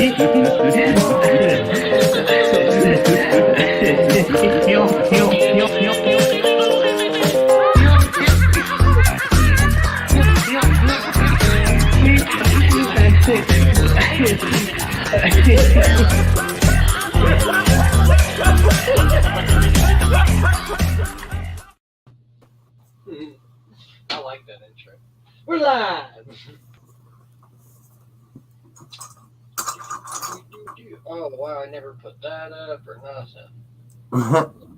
I like that intro. We're live. Oh wow! I never put that up or nothing.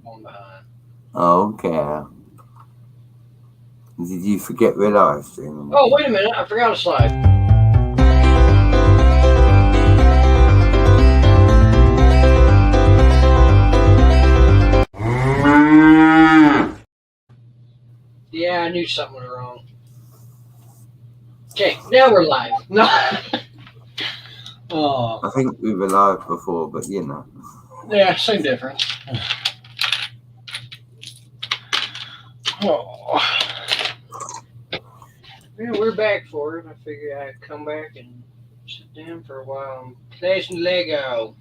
On behind. Okay. Did you forget we're live streaming? Oh wait a minute! I forgot a slide. Yeah, I knew something was wrong. Okay, now we're live. No. Oh. I think we were live before, but you know. Yeah, same difference. Oh. Yeah, we're back for it. I figured I'd come back and sit down for a while and play some Lego.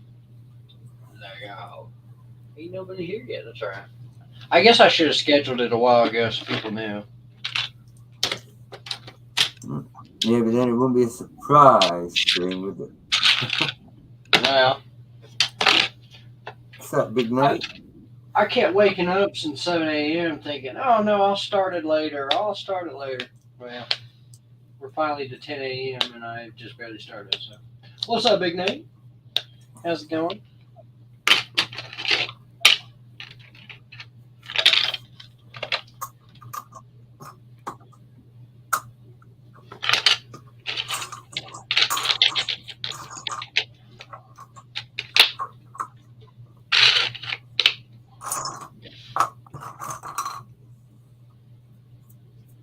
Ain't nobody here yet, that's alright. I guess I should have scheduled it a while ago so people knew. Yeah, but then it wouldn't be a surprise stream, would it? Well, What's that, Big Nate? I kept waking up since 7 a.m. thinking, oh no, I'll start it later. Well, we're finally to 10 a.m. and I just barely started. So, what's up, Big Nate? How's it going?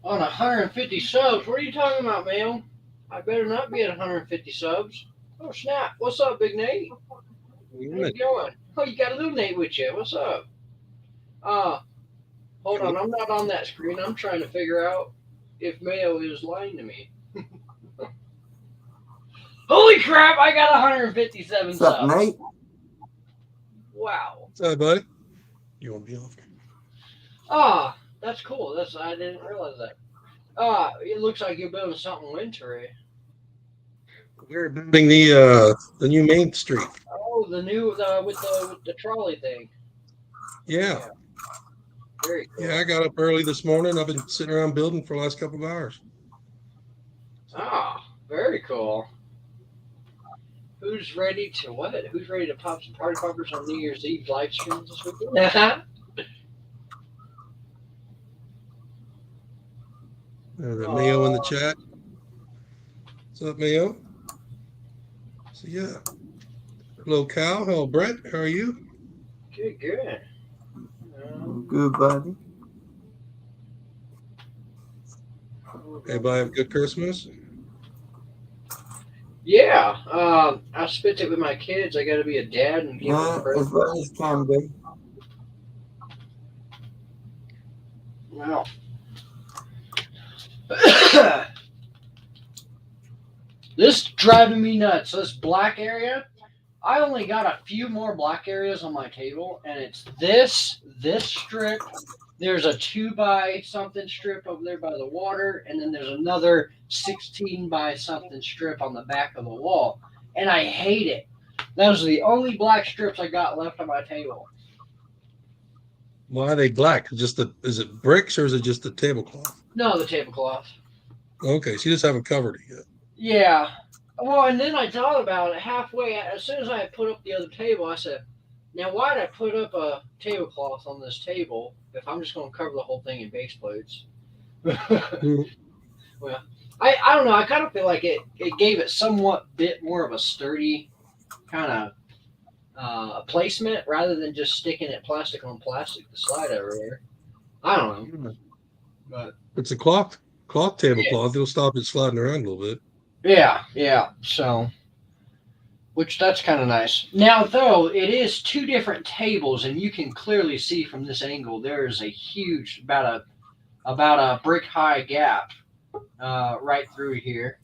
On 150 subs? What are you talking about, man? I better not be at 150 subs. Oh, snap. What's up, Big Nate? How you doing? Oh, you got a little Nate with you. What's up? Hold on. I'm not on that screen. I'm trying to figure out if Mayo is lying to me. Holy crap, I got 157 What's up, subs. Nate? Wow. What's up, buddy? You want to be off? That's cool. I didn't realize that. It looks like you're building something wintry. We're building the new Main Street. Oh, the new with the trolley thing. Yeah. Very cool. Yeah, I got up early this morning. I've been sitting around building for the last couple of hours. Very cool. Who's ready to pop some party poppers on New Year's Eve live streams this weekend? The Mayo in the chat. What's up, Mayo? So yeah. Hello, Cal. Hello, Brett. How are you? Good. Good, buddy. Everybody have a good Christmas? Yeah. I spent it with my kids. I got to be a dad and give them As presents. well as can be. Wow. This is driving me nuts. This black area, I only got a few more black areas on my table, and it's this strip. There's a 2 by something strip over there by the water, and then there's another 16 by something strip on the back of the wall. And I hate it. Those are the only black strips I got left on my table. Why are they black? Is it bricks or is it just the tablecloth? No, the tablecloth. Okay, so you just haven't covered it yet. Yeah. Well, and then I thought about it halfway. As soon as I had put up the other table, I said, now why did I put up a tablecloth on this table if I'm just going to cover the whole thing in base plates? Well, I don't know. I kind of feel like it gave it somewhat bit more of a sturdy kind of placement rather than just sticking it plastic on plastic to slide everywhere. I don't know. But it's a cloth tablecloth. It'll stop it sliding around a little bit. Yeah. So, which that's kind of nice. Now, though, it is 2 different tables, and you can clearly see from this angle there is a huge, about a brick high gap right through here.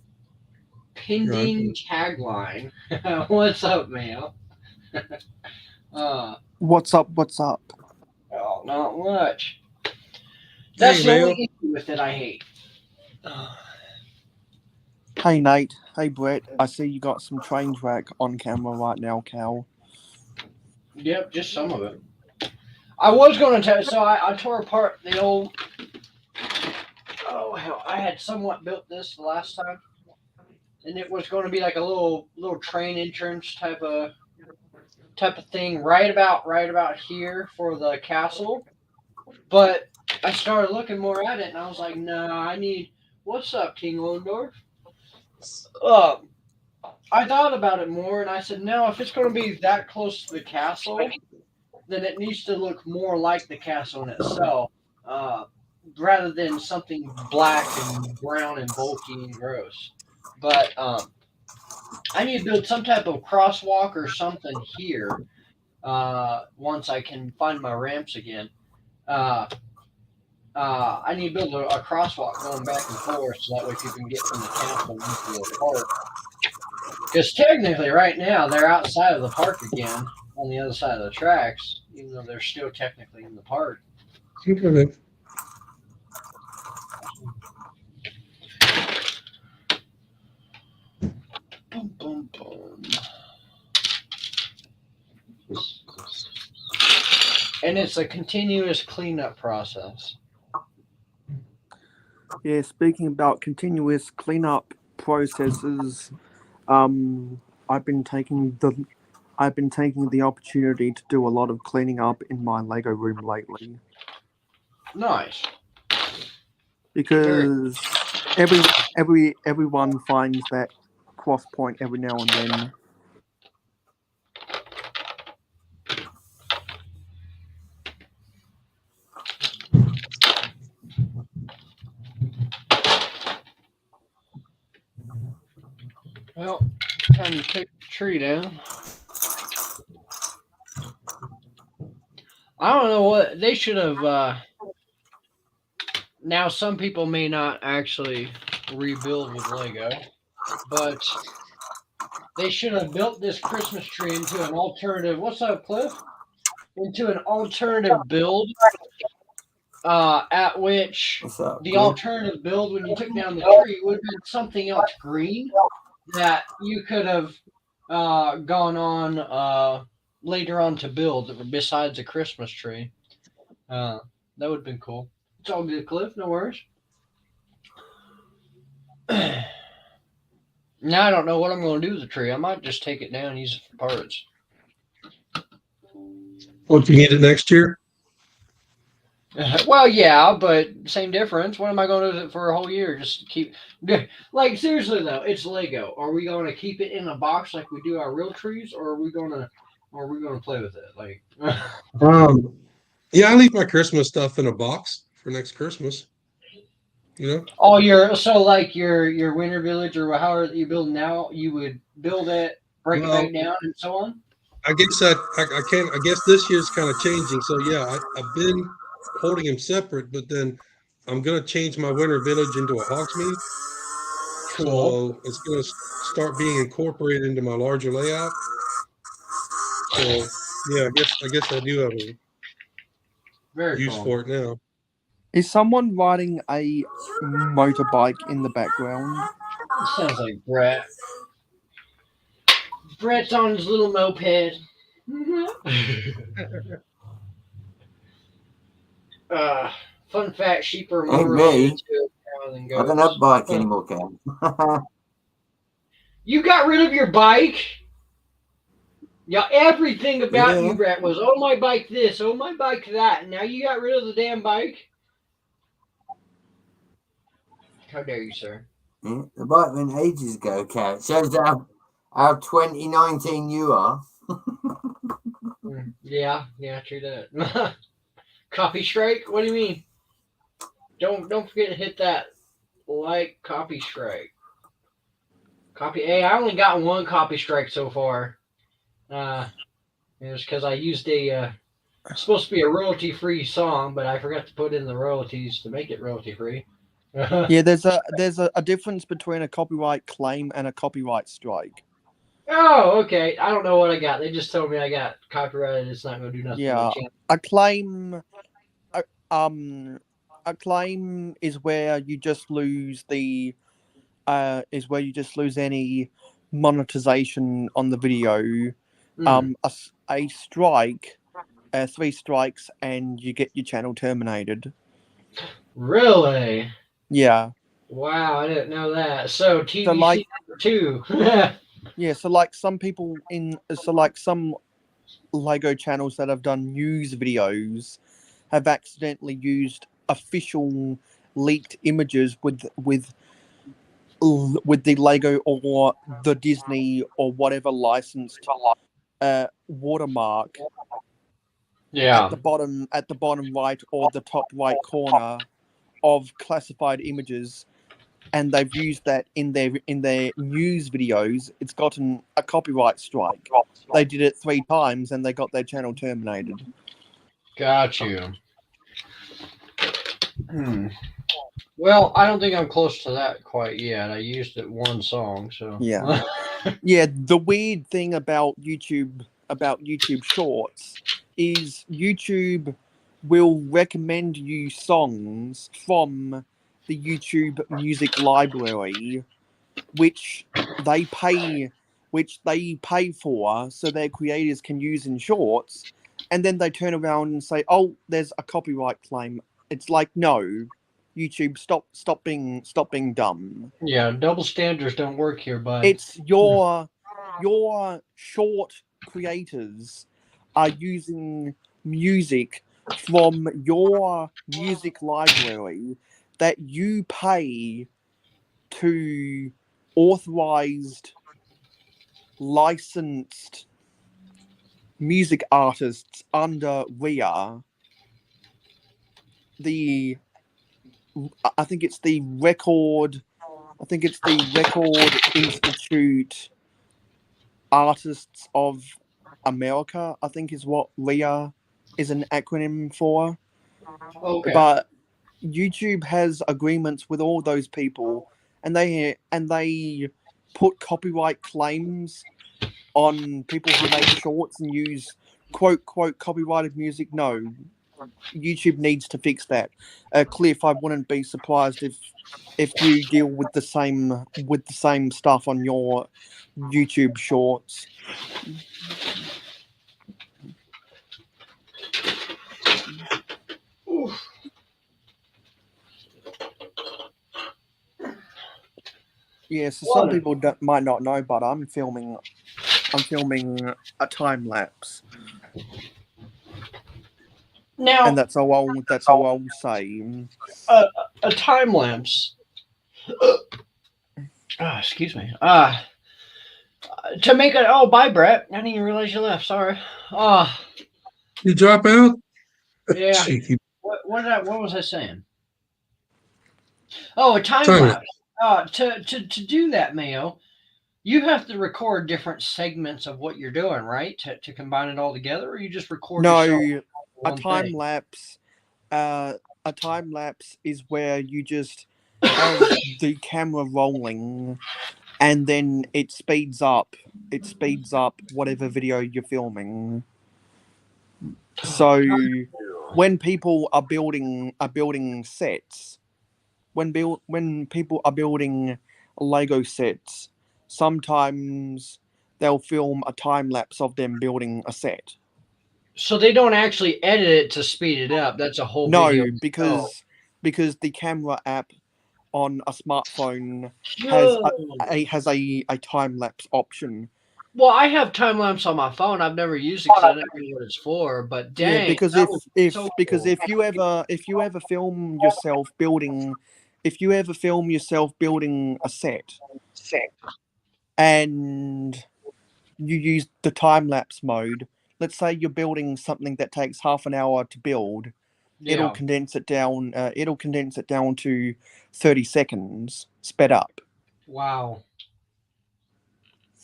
pending tagline. What's up, man? uh, What's up? What's up? oh, not much. Hey, That's the only Mayo. issue with it I hate. Hey, Nate. Hey, Brett. I see you got some train track on camera right now, Cal. Yep, just some of it. I was going to tell you, so I tore apart the old. Oh hell! I had somewhat built this the last time, and it was going to be like a little train entrance type of thing, right about here for the castle. But I started looking more at it, and I was like, nah, I need. What's up, King Londorf? Um, I thought about it more, and I said, no, if it's going to be that close to the castle, then it needs to look more like the castle in itself, uh, rather than something black and brown and bulky and gross. But I need to build some type of crosswalk or something here once I can find my ramps again. Uh, I need to build a crosswalk going back and forth so that way people can get from the castle into the park. Because technically, right now, they're outside of the park again on the other side of the tracks, even though they're still technically in the park. Okay. Boom, boom, boom. And it's a continuous cleanup process. Yeah, speaking about continuous cleanup processes, I've been taking the opportunity to do a lot of cleaning up in my Lego room lately Nice. Very. because everyone finds that cross point every now and then. Well, time to take the tree down. I don't know what they should have. Now, some people may not actually rebuild with Lego, but they should have built this Christmas tree into an alternative. What's up, Cliff? Into an alternative build, at which What's up, the Cliff? alternative build, when you took down the tree, would have been something else green that you could have gone on later on to build besides a Christmas tree. That would have been cool. It's all good, Cliff. No worries. Now I don't know what I'm going to do with the tree. I might just take it down and use it for parts. Well, if you need it next year, Well, yeah, but same difference. What am I going to do with it for a whole year? Just keep like seriously though, it's Lego. Are we going to keep it in a box like we do our real trees, or are we going to play with it? Like, um, yeah, I leave my Christmas stuff in a box for next Christmas. You know, all your so like your winter village or however you build now, you would build it, break it well, back down, and so on. I guess I can't. I guess this year's kind of changing. So yeah, I've been holding them separate, but then I'm gonna change my winter village into a Hogsmeade. Cool. So it's gonna start being incorporated into my larger layout. So yeah, I guess I do have a Very use cool. for it now. Is someone riding a motorbike in the background? It sounds like Brett. Brett's on his little moped. uh, Fun fact: sheep are more Ain't related me. to a cow than I don't have goats. bike anymore, Cam. You got rid of your bike? Yeah, everything about Yeah. you, Brett, was oh my bike this, oh my bike that, and now you got rid of the damn bike? How dare you, sir? Yeah, the bike went ages ago, Cam. It shows how 2019 you are. Yeah, true that. Copy strike? What do you mean? Don't forget to hit that like copy strike. Copy. Hey, I only got one copy strike so far. It was because I used it's supposed to be a royalty free song, but I forgot to put in the royalties to make it royalty free. Yeah, there's a difference between a copyright claim and a copyright strike. Oh, okay. I don't know what I got. They just told me I got copyrighted. It's not going to do nothing to my Yeah, channel. a claim, a, um, a claim is where you just lose the is where you just lose any monetization on the video. Hmm. A strike, 3 strikes, and you get your channel terminated. Really? Yeah. Wow, I didn't know that. So So TVC like, number two. yeah. So like some people in, so like some Lego channels that have done news videos have accidentally used official leaked images with the Lego or the Disney or whatever licensed watermark Yeah. at the bottom right or the top right corner of classified images, and they've used that in their news videos. It's gotten a copyright strike. They did it 3 times and they got their channel terminated. Got you. Hmm. Well, I don't think I'm close to that quite yet. I used it one song, so. Yeah. Yeah, the weird thing about YouTube Shorts is YouTube will recommend you songs from the YouTube Music Library, which they pay for so their creators can use in shorts, and then they turn around and say, "Oh, there's a copyright claim." It's like, no, YouTube, stop being dumb. Yeah, double standards don't work here, bud. It's your short creators are using music from your music library that you pay to authorized licensed music artists under RIA. The I think it's the Record Institute Artists of America, I think is what RIA is an acronym for. Okay. But YouTube has agreements with all those people, and they put copyright claims on people who make shorts and use quote copyrighted music. No, YouTube needs to fix that. Cliff, I wouldn't be surprised if you deal with the same stuff on your YouTube shorts. Oof. Yeah, so some What? people might not know, but I'm filming a time lapse, and Now, that's all I'll say. a, a time lapse. Excuse me. To make it. Oh, bye, Brett. I didn't even realize you left. Sorry. Ah, You drop out? yeah. Cheeky What was I saying? Oh, a time time. lapse. To do that, Mayo, you have to record different segments of what you're doing, right? To combine it all together, or you just record No, yourself a one time thing. lapse. A time lapse is where you just have the camera rolling, and then it speeds up. It speeds up whatever video you're filming. So when people are building sets, when people are building Lego sets, sometimes they'll film a time lapse of them building a set. So they don't actually edit it to speed it up. That's a whole video. No, Oh, because the camera app on a smartphone has no. a time lapse option. Well, I have time lapse on my phone. I've never used it because I don't know what it's for. But Yeah, dang, because that was so cool. if you ever film yourself building a set and you use the time lapse mode, let's say you're building something that takes half an hour to build, it'll Yeah. condense it down. It'll condense it down to 30 seconds, sped up. Wow.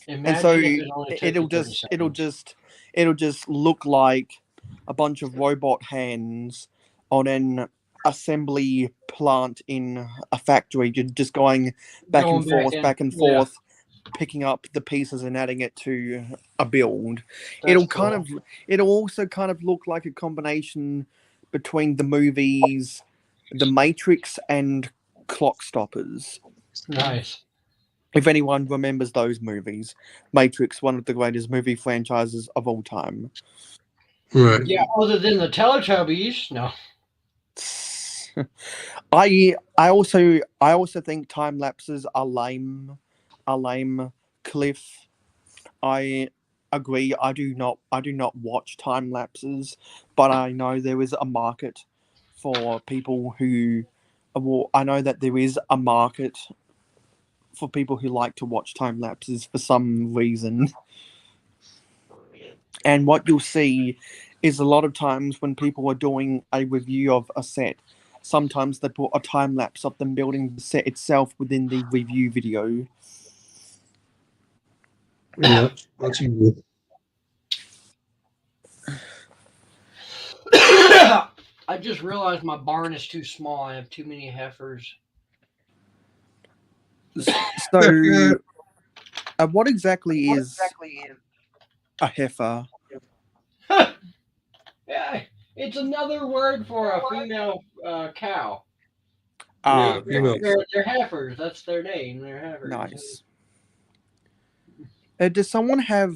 And so Imagine if it only took you 30 seconds. it'll just look like a bunch of robot hands on an assembly plant in a factory. You're just going back Going and forth, in. back and Yeah, forth, picking up the pieces and adding it to a build. that's cool. It'll also kind of look like a combination between the movies The Matrix and Clock Stoppers. Nice. If anyone remembers those movies, Matrix, one of the greatest movie franchises of all time. Right. Yeah, other than the Teletubbies, no. I also think time lapses are lame. Cliff. I agree. I do not watch time lapses, but I know there is a market for people who. Well, I know that there is a market for people who like to watch time lapses for some reason. And what you'll see is a lot of times when people are doing a review of a set, sometimes they put a time lapse of them building the set itself within the review video. Yeah, that's usual. I just realized my barn is too small. I have too many heifers. So, what exactly is a heifer? Yeah, it's another word for a female cow. Yeah, Ah, female. nice, They're heifers. That's their name. They're heifers. nice. Does someone have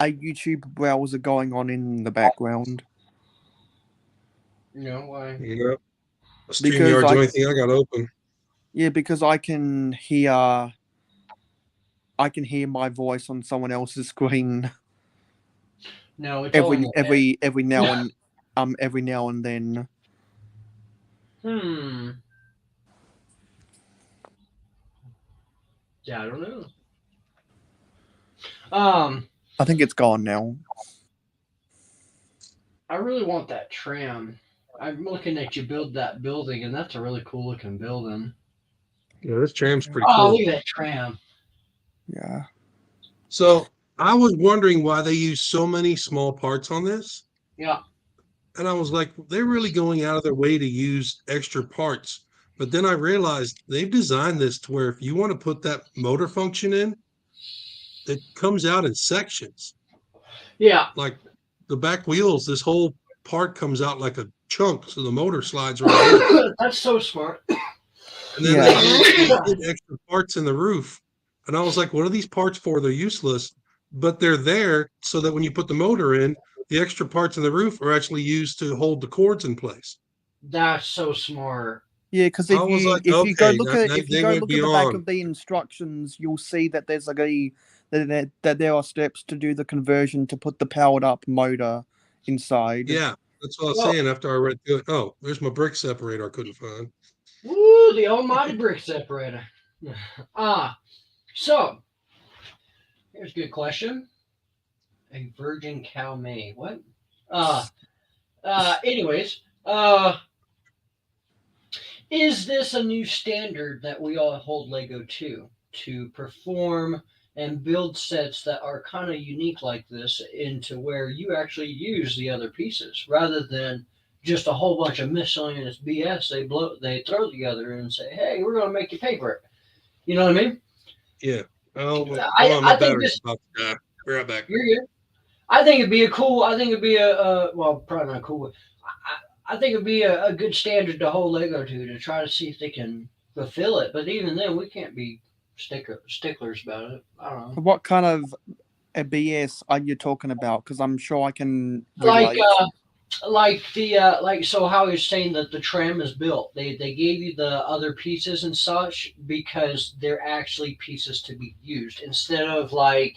a YouTube browser going on in the background? You know why? Yeah. Because StreamYard's the only thing I got open. because I can hear my voice on someone else's screen No, it's all in the head. every now and then. Hmm. Yeah, I don't know. I think it's gone now. I really want that tram. I'm looking at you build that building, and that's a really cool looking building. Yeah, this tram's pretty Oh, cool. look at that tram. Yeah. So I was wondering why they use so many small parts on this. Yeah. And I was like, they're really going out of their way to use extra parts. But then I realized they've designed this to where if you want to put that motor function in, it comes out in sections. Yeah. Like the back wheels, this whole part comes out like a chunk. So the motor slides right in. That's so smart. And then Yeah. they hid extra parts in the roof. And I was like, what are these parts for? They're useless. But they're there so that when you put the motor in, the extra parts in the roof are actually used to hold the cords in place. That's so smart. Yeah, because I was like, if you go okay, look at they went the back beyond. of the instructions, you'll see that there's that there are steps to do the conversion to put the powered up motor inside. Yeah, that's what I was Well, saying after I read through it. Oh, there's my brick separator I couldn't find. woo, the almighty brick separator. So here's a good question. A virgin cow may what? Anyways, is this a new standard that we all hold Lego to perform and build sets that are kind of unique like this into where you actually use the other pieces rather than just a whole bunch of miscellaneous BS they throw together and say, hey, we're gonna make you pay for it. You know what I mean? Yeah. Oh, hold I, on, my I think battery's this about to die. Be right back. you're good. I think it'd be a cool. I think it'd be well, probably not cool. I think it'd be a good standard to hold Lego to try to see if they can fulfill it. But even then, we can't be sticklers about it. I don't know. What kind of a BS are you talking about? Because I'm sure I can Like relate. so how he's saying that the tram is built. They gave you the other pieces and such because they're actually pieces to be used instead of like.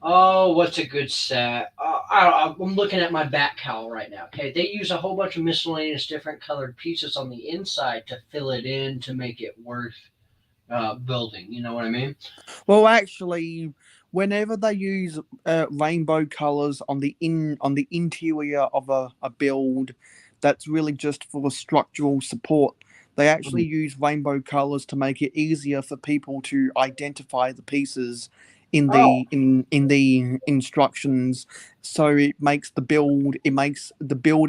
Oh, what's a good set? I'm looking at my bat cowl right now. Okay, they use a whole bunch of miscellaneous different colored pieces on the inside to fill it in to make it worth building. You know what I mean? Well, actually, whenever they use rainbow colors on the interior of a build, that's really just for structural support. They actually use rainbow colors to make it easier for people to identify the pieces in Oh, the instructions, so it makes the build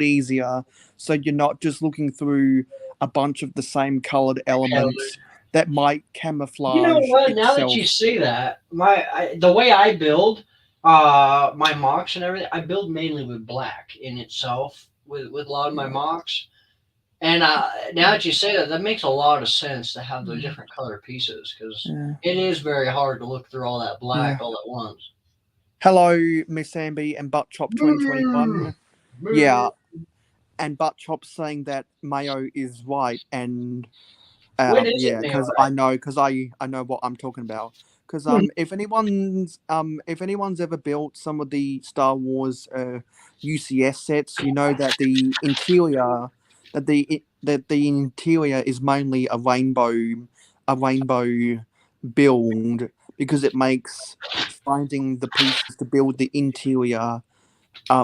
easier, so you're not just looking through a bunch of the same colored hell, elements that might you know camouflage what? Now that you itself. say that, the way I build my mocks and everything, I build mainly with black in itself with a lot of my Yeah. mocks. And now that you say that, that makes a lot of sense to have those different color pieces because Yeah. it is very hard to look through all that Yeah. black all at once. Hello, Miss Amby and Buttchop 2021. Yeah, and Buttchop saying that Mayo is right, and When is it yeah, Mayo? because I know what I'm talking about. Because Hmm. if anyone's ever built some of the Star Wars UCS sets, you know that the interior is mainly a rainbow build, because it makes finding the pieces to build the interior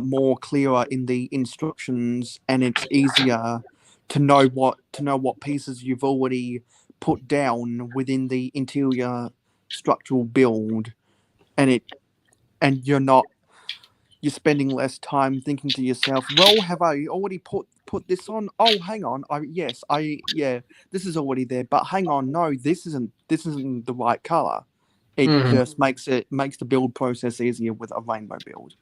more clearer in the instructions, and it's easier to know what pieces you've already put down within the interior structural build, and you're spending less time thinking to yourself, well, have I already put this on? Oh, hang on, yeah, this is already there, but hang on, no, this isn't the right color. It Mhm. just makes the build process easier with a rainbow build.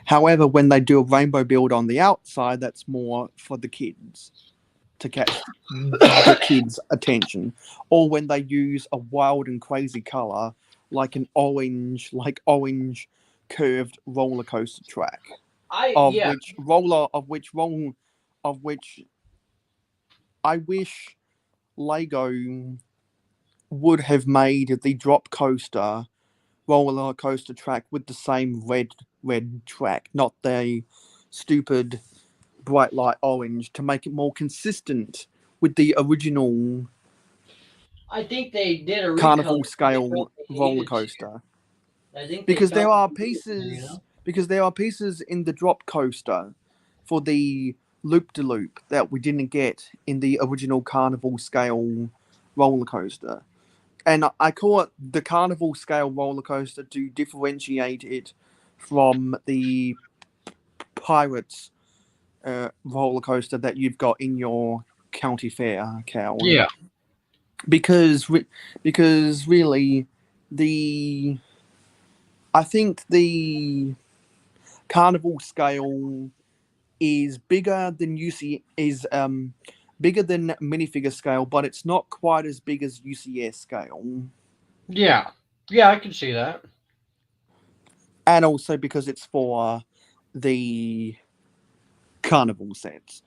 However, when they do a rainbow build on the outside, that's more for the kids, to catch the kids' attention. Or when they use a wild and crazy color, like orange curved roller coaster track, Yeah, of which I wish Lego would have made the drop coaster roller coaster track with the same red track, not the stupid bright light orange, to make it more consistent with the original I think they did a recolor carnival because they felt scale they roller needed to. coaster. I think they Because felt there they are needed to, you know. pieces in the drop coaster for the loop de loop that we didn't get in the original carnival scale roller coaster. And I call it the carnival scale roller coaster to differentiate it from the pirates roller coaster that you've got in your county fair, Cal. Yeah, Because really, the I think the carnival scale is bigger than bigger than minifigure scale, but it's not quite as big as UCS scale, yeah, yeah. I can see that. and also because it's for the carnival sets.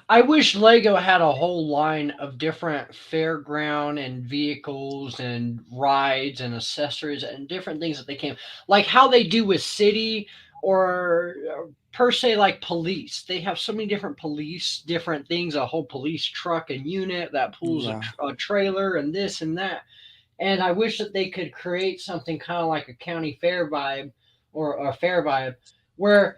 I wish Lego had a whole line of different fairground and vehicles and rides and accessories and different things that they can, like how they do with City or per se like police. They have so many different police, different things, a whole police truck and unit that pulls Yeah, a trailer and this and that. And I wish that they could create something kind of like a county fair vibe or a fair vibe where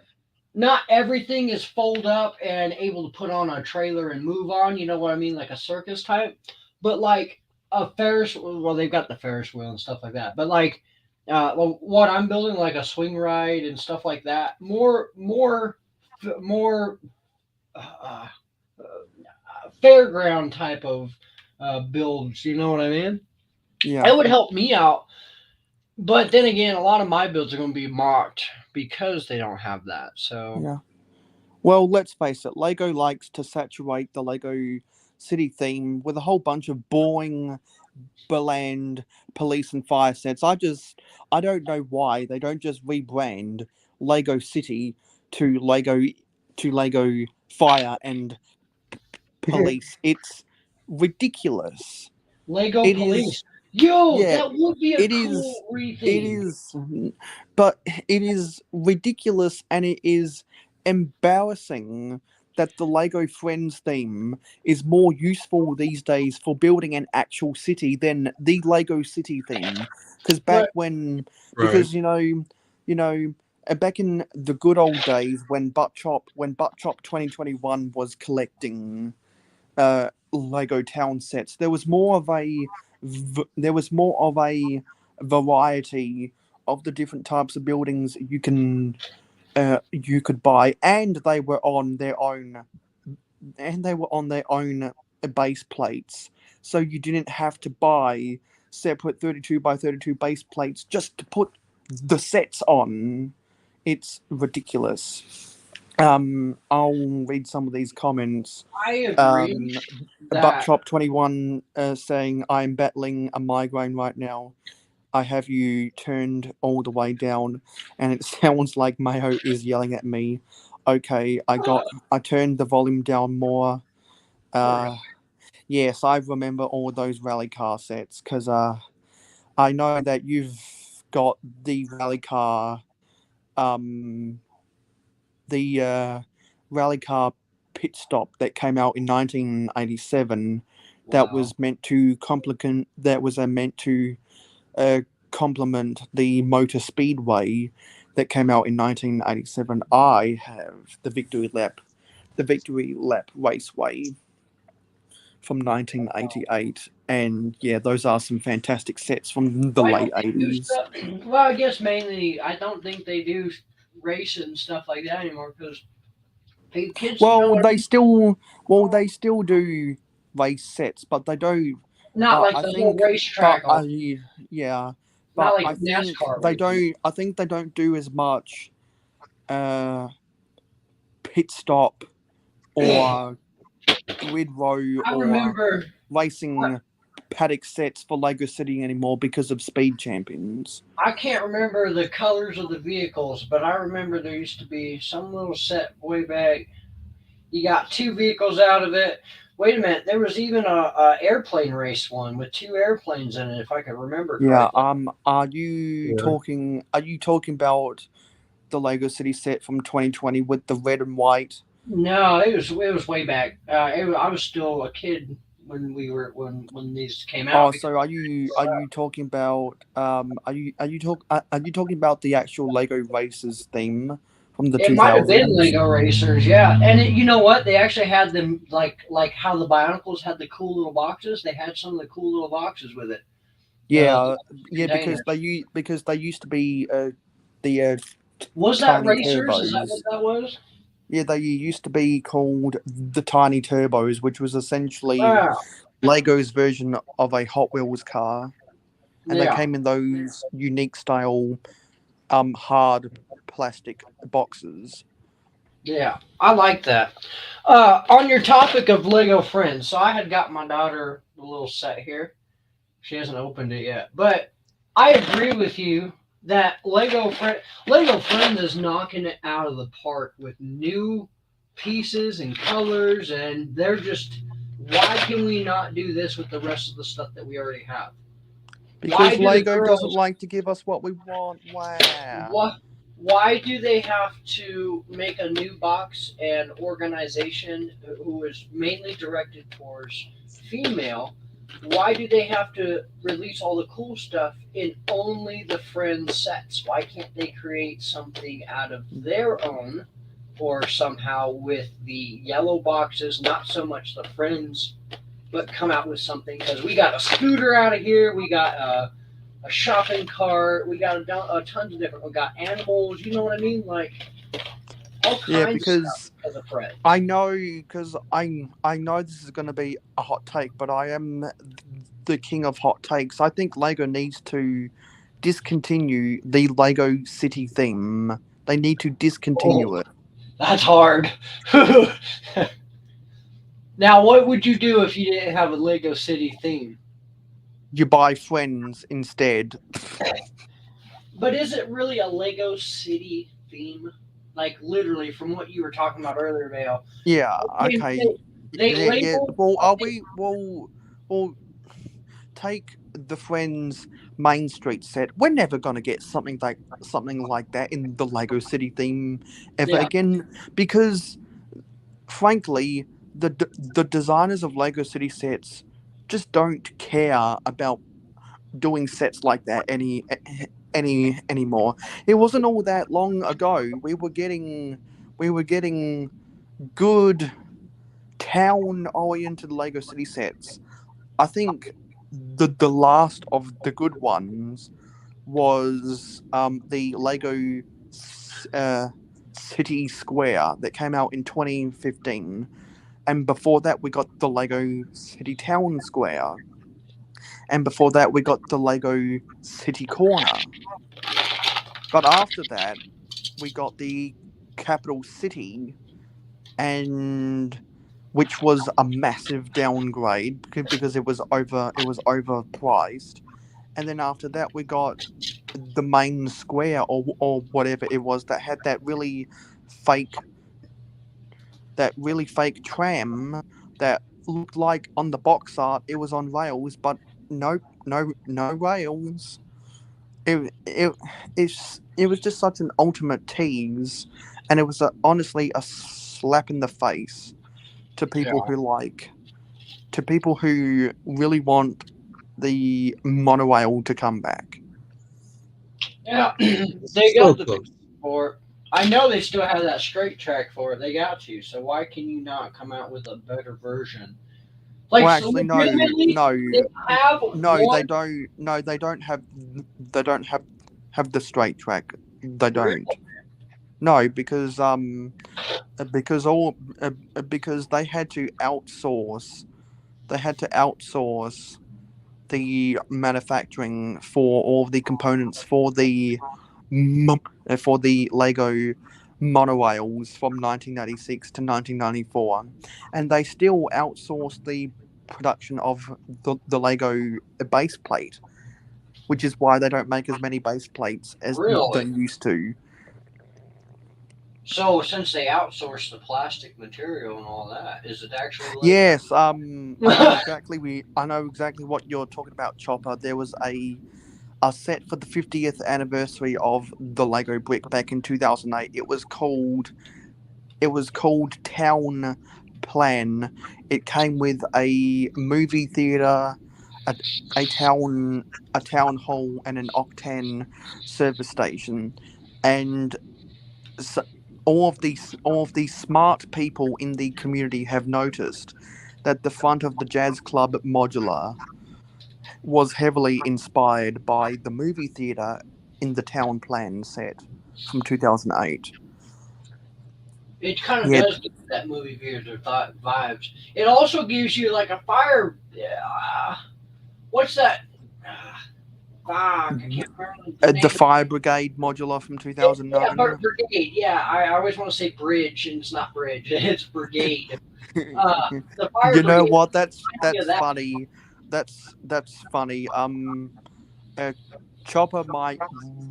not everything is fold up and able to put on a trailer and move on. You know what I mean, like a circus type. But like a Ferris, well, they've got the Ferris wheel and stuff like that. But like, well, what I'm building, like a swing ride and stuff like that. More uh, fairground type of builds. You know what I mean? yeah, It would help me out. But then again, a lot of my builds are going to be mocked because they don't have that. So yeah. Well, let's face it, Lego likes to saturate the Lego City theme with a whole bunch of boring, bland police and fire sets. I don't know why they don't just rebrand Lego City to Lego Fire and Police. It's ridiculous. Lego It is, Police. Yo, yeah, that would be a it is, cool it retheme. is, but it is ridiculous, and it is embarrassing that the Lego Friends theme is more useful these days for building an actual city than the Lego City theme. Because back Right. when, Right. because you know, back in the good old days when Butt Chop 2021 was collecting Lego town sets. There was more of a variety of the different types of buildings you could buy, and they were on their own base plates, so you didn't have to buy separate 32 by 32 base plates just to put the sets on. It's ridiculous. I'll read some of these comments. I agree that Buckchop21 saying, I'm battling a migraine right now. I have you turned all the way down, and it sounds like Mayo is yelling at me. Okay, I turned the volume down more. Yes, I remember all those rally car sets because I know that you've got the the rally car pit stop that came out in 1987. That wow. was meant to complement the Motor Speedway that came out in 1987. I have the Victory Lap Raceway from 1988, and yeah, those are some fantastic sets from the Why late don't they do 80s. stuff? Well, I guess mainly I don't think they do racing and stuff like that anymore because kids Well, know they still they still do race sets, but they don't. not But like I the whole think, racetrack on, yeah, not but like I think NASCAR they racing. don't. I think they don't do as much pit stop or grid row I or remember. racing paddock sets for Lego City anymore because of Speed Champions. I can't remember the colors of the vehicles, but I remember there used to be some little set way back. You got two vehicles out of it. Wait a minute, there was even a airplane race one with two airplanes in it, if I can remember Yeah. correctly. Yeah. Are you talking about the Lego City set from 2020 with the red and white? No, it was way back. I was still a kid when when these came out Oh, because so are you talking about are you talking about the actual Lego Races theme from the it might have been 2000s? Lego Racers, yeah. And you know what? They actually had them like how the Bionicles had the cool little boxes. They had some of the cool little boxes with it. The Yeah, yeah, containers. because they used to be the Was that tiny Racers? Is that what turbos. that was? Yeah, they used to be called the tiny turbos, which was essentially Wow. Lego's version of a Hot Wheels car, and they Yeah. came in those unique style hard plastic boxes. Yeah. I like that. On your topic of Lego friends, so I had got my daughter a little set here. She hasn't opened it yet, but I agree with you that Lego Friends is knocking it out of the park with new pieces and colors, and they're just. Why can we not do this with the rest of the stuff that we already have? Why Because do the Lego doesn't girls? like to give us what we want. Wow. What? Why do they have to make a new box and organization who is mainly directed towards female? Why do they have to release all the cool stuff in only the Friends sets? Why can't they create something out of their own or somehow with the yellow boxes, not so much the Friends, but come out with something? Because we got a scooter out of here, we got a shopping cart, we got a tons of different, we got animals, you know what I mean? Like all Yeah, kinds of stuff because as a Friend. I know this is going to be a hot take, but I am the king of hot takes. I think Lego needs to discontinue the Lego City theme. They need to Oh, discontinue it. that's hard. Now, what would you do if you didn't have a Lego City theme? You buy Friends instead. But is it really a Lego City theme? Like literally, from what you were talking about earlier, Vale. Yeah, okay. They Yeah, yeah. label. Well, are we? Well, take the Friends Main Street set. We're never gonna get something like that in the Lego City theme ever Yeah, again, because frankly, the designers of Lego City sets just don't care about doing sets like that anymore. It wasn't all that long ago. We were getting good town-oriented Lego City sets, I think the last of the good ones was the Lego City Square that came out in 2015, and before that we got the Lego City Town Square, and before that we got the Lego City Corner. But after that, we got the Capital City, and which was a massive downgrade because it was overpriced. And then after that, we got the main square or whatever it was that had fake that really fake tram that looked like on the box art it was on rails, but no rails. It was just such an ultimate tease, and it was honestly a slap in the face to people who really want the monorail to come back. Yeah, they So got the close. for. I know they still have that straight track for it. They got to. So why can you not come out with a better version? Well, Like, so actually, legitimately, they have they one. don't. No, they don't have the straight track. They don't. No, because all because they had to outsource. They had to outsource the manufacturing for all of the components for the Lego monorails from 1996 to 1994, and they still outsourced the production of the Lego base plate, which is why they don't make as many base plates as they Really? used to. So since they outsourced the plastic material and all that, is it actually Yes, Lego? I know exactly what you're talking about, Chopper. There was a set for the 50th anniversary of the Lego brick back in 2008. It was called Town Plan. It came with a movie theater, a, a town hall, and an Octane service station, and so all of these smart people in the community have noticed that the front of the Jazz Club modular was heavily inspired by the movie theater in the Town Plan set from 2008. It kind of Yeah, does give that movie theater vibes. It also gives you like a fire. What's that? I can't remember the the name. Fire Brigade modular from Yeah, 2009. brigade. Yeah, I always want to say bridge, and it's not bridge. It's brigade. The fire You know brigade. what? Yeah, That's that. funny. That's funny. Uh, Chopper might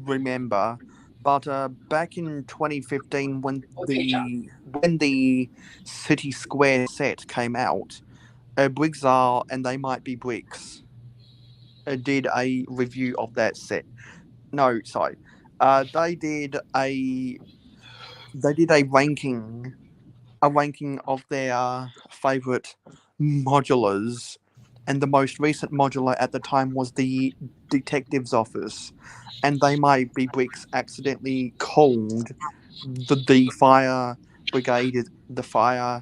remember, but back in 2015, Okay, John. when the City Square set came out, Briggsar and They Might Be Bricks did a review of that set. No, sorry, they did a ranking of their favorite modulars, and the most recent modular at the time was the detective's office, and They Might Be Bricks accidentally called the fire brigade the fire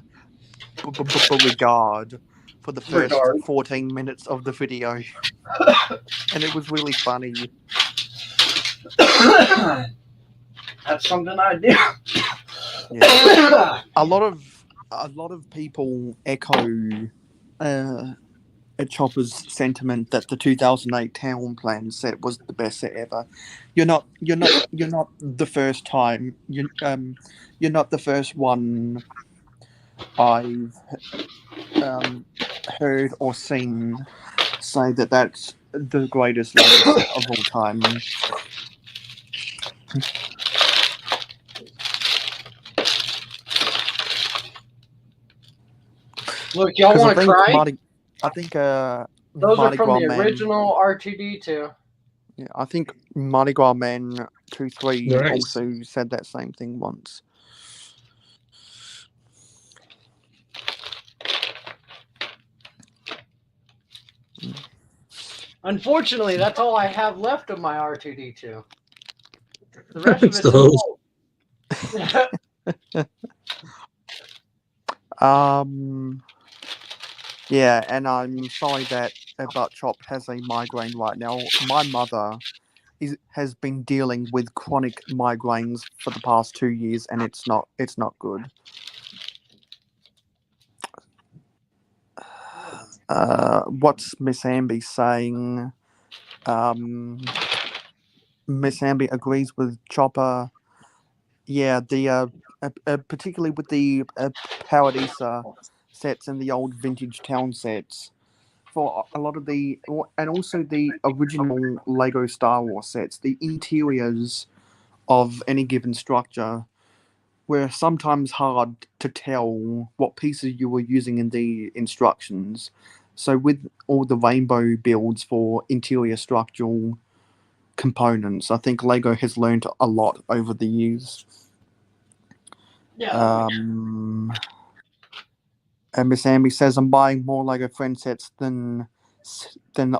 brigade for the first Regard. 14 minutes of the video, and it was really funny. That's something I do. Yeah, a lot of people echo uh, Chopper's sentiment that the 2008 Town Plan set was the best set ever. You're not the first time. You're not the first one I've heard or seen say that that's the greatest Lego set of all time. Look, y'all Because want to try? I think Those are Mardi from Gras the Man. original R2D2. Yeah, I think Mardi Gras Man 23 Nice. also said that same thing once. Unfortunately, that's all I have left of my R2D2. The rest of it's So- old. Yeah, and I'm sorry that Butt Chop has a migraine right now. My mother has been dealing with chronic migraines for the past 2 years, and it's not good. What's Miss Amby saying? Miss Amby agrees with Chopper. Yeah, particularly with the Paradisa sets and the old vintage town sets. For a lot of and also the original Lego Star Wars sets, the interiors of any given structure were sometimes hard to tell what pieces you were using in the instructions. So with all the rainbow builds for interior structural components, I think Lego has learned a lot over the years. Yeah. And Miss Amy says I'm buying more Lego friend sets than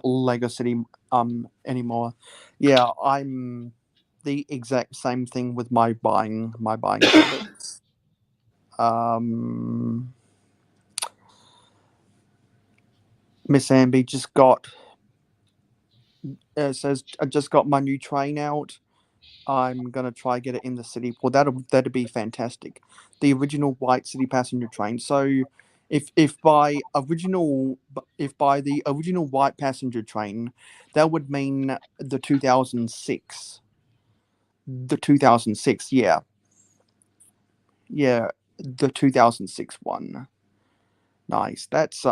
Lego City anymore. Yeah, I'm the exact same thing with my buying habits. Miss Amby just got says I just got my new train out. I'm gonna try get it in the city. Well, that'd be fantastic. The original white city passenger train. So, if by the original white passenger train, that would mean the 2006. The 2006, yeah, yeah, the 2006 one. Nice. That's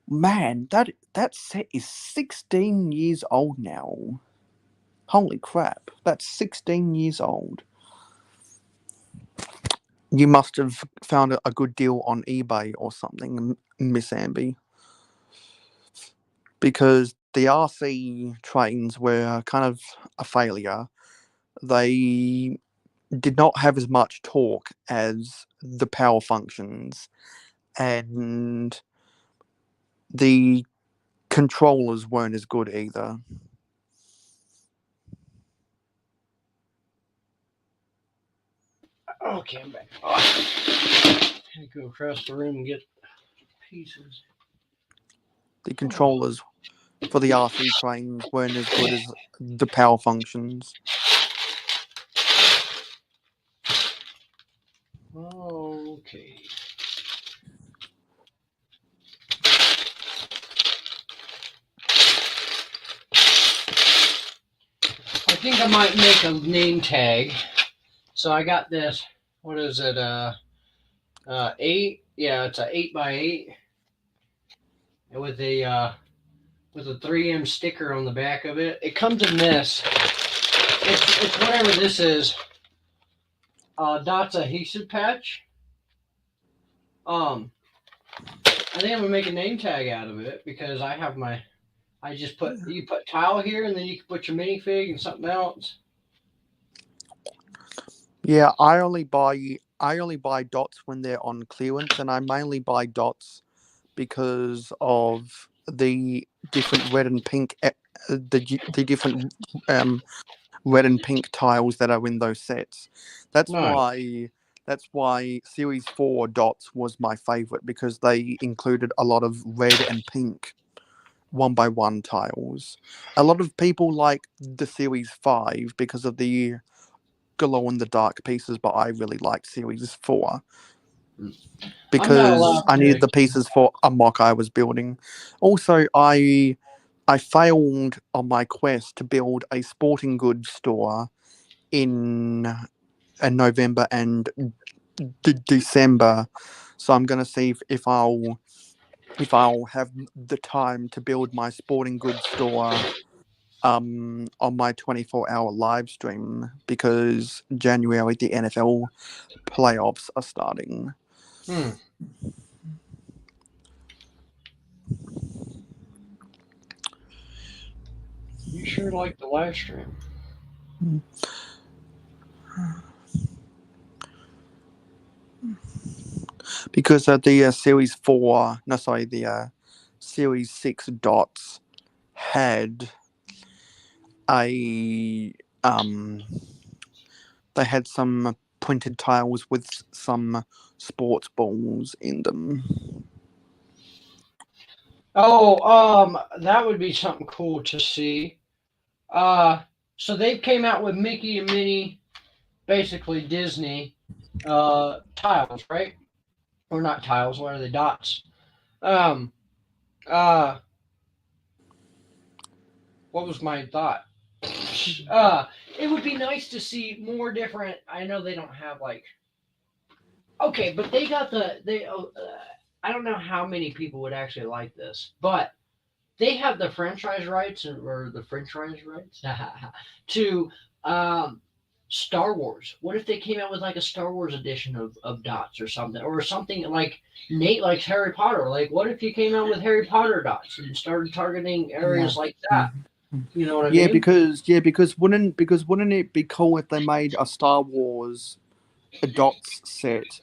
man, that set is 16 years old now. Holy crap, that's 16 years old. You must have found a good deal on eBay or something, Miss Amby, because the RC trains were kind of a failure. They did not have as much torque as the power functions, and the controllers weren't as good either. Okay, I'm back. I had to go across the room and get pieces. The controllers for the RC trains weren't as good as the power functions. Okay. I think I might make a name tag. So I got this. What is it? 8. Yeah, it's a 8x8 with a 3M sticker on the back of it. It comes in this. It's whatever this is. Dot's adhesive patch. I think I'm gonna make a name tag out of it because I have my. I just you put tile here and then you can put your minifig and something else. Yeah, I only buy dots when they're on clearance, and I mainly buy dots because of the different red and pink, the different red and pink tiles that are in those sets. That's Nice. why Series 4 dots was my favorite, because they included a lot of red and pink 1x1 tiles. A lot of people like the Series 5 because of the glow in the dark pieces, but I really liked Series 4 I'm not because allowed I needed to. the pieces for a mock I was building. Also, I failed on my quest to build a sporting goods store in November and December, so I'm gonna see if I'll have the time to build my sporting goods store on my 24-hour live stream, because January the NFL playoffs are starting. Hmm. You sure like the live stream. Because the Series 4, no, sorry, the Series 6 dots had a they had some printed tiles with some sports balls in them. Oh, that would be something cool to see. So they came out with Mickey and Minnie, basically Disney, tiles, right? Or not tiles, what are they? Dots. Um, uh, what was my thought? It would be nice to see more different. I know they don't have like. Okay, but they got they. I don't know how many people would actually like this, but they have the franchise rights or the franchise rights to um, Star Wars. What if they came out with like a Star Wars edition of dots or something like Nate likes Harry Potter. Like, what if you came out with Harry Potter dots and started targeting areas like that? You know what I Yeah, mean? because wouldn't it be cool if they made a Star Wars a dots set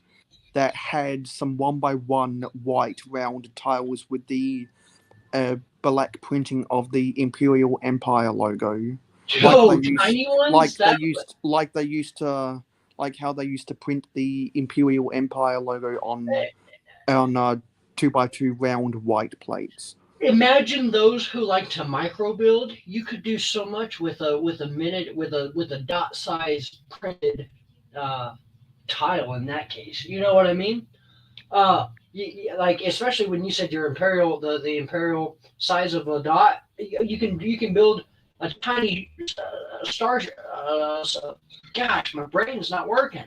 that had some 1x1 white round tiles with the black printing of the Imperial Empire logo, Oh, tiny ones. like how they used to print the Imperial Empire logo on 2x2 round white plates. Imagine those who like to micro build. You could do so much with a dot size printed uh, tile in that case. You know what I mean? Like especially when you said your imperial the imperial size of a dot, you can build a tiny star. Gosh, my brain's not working.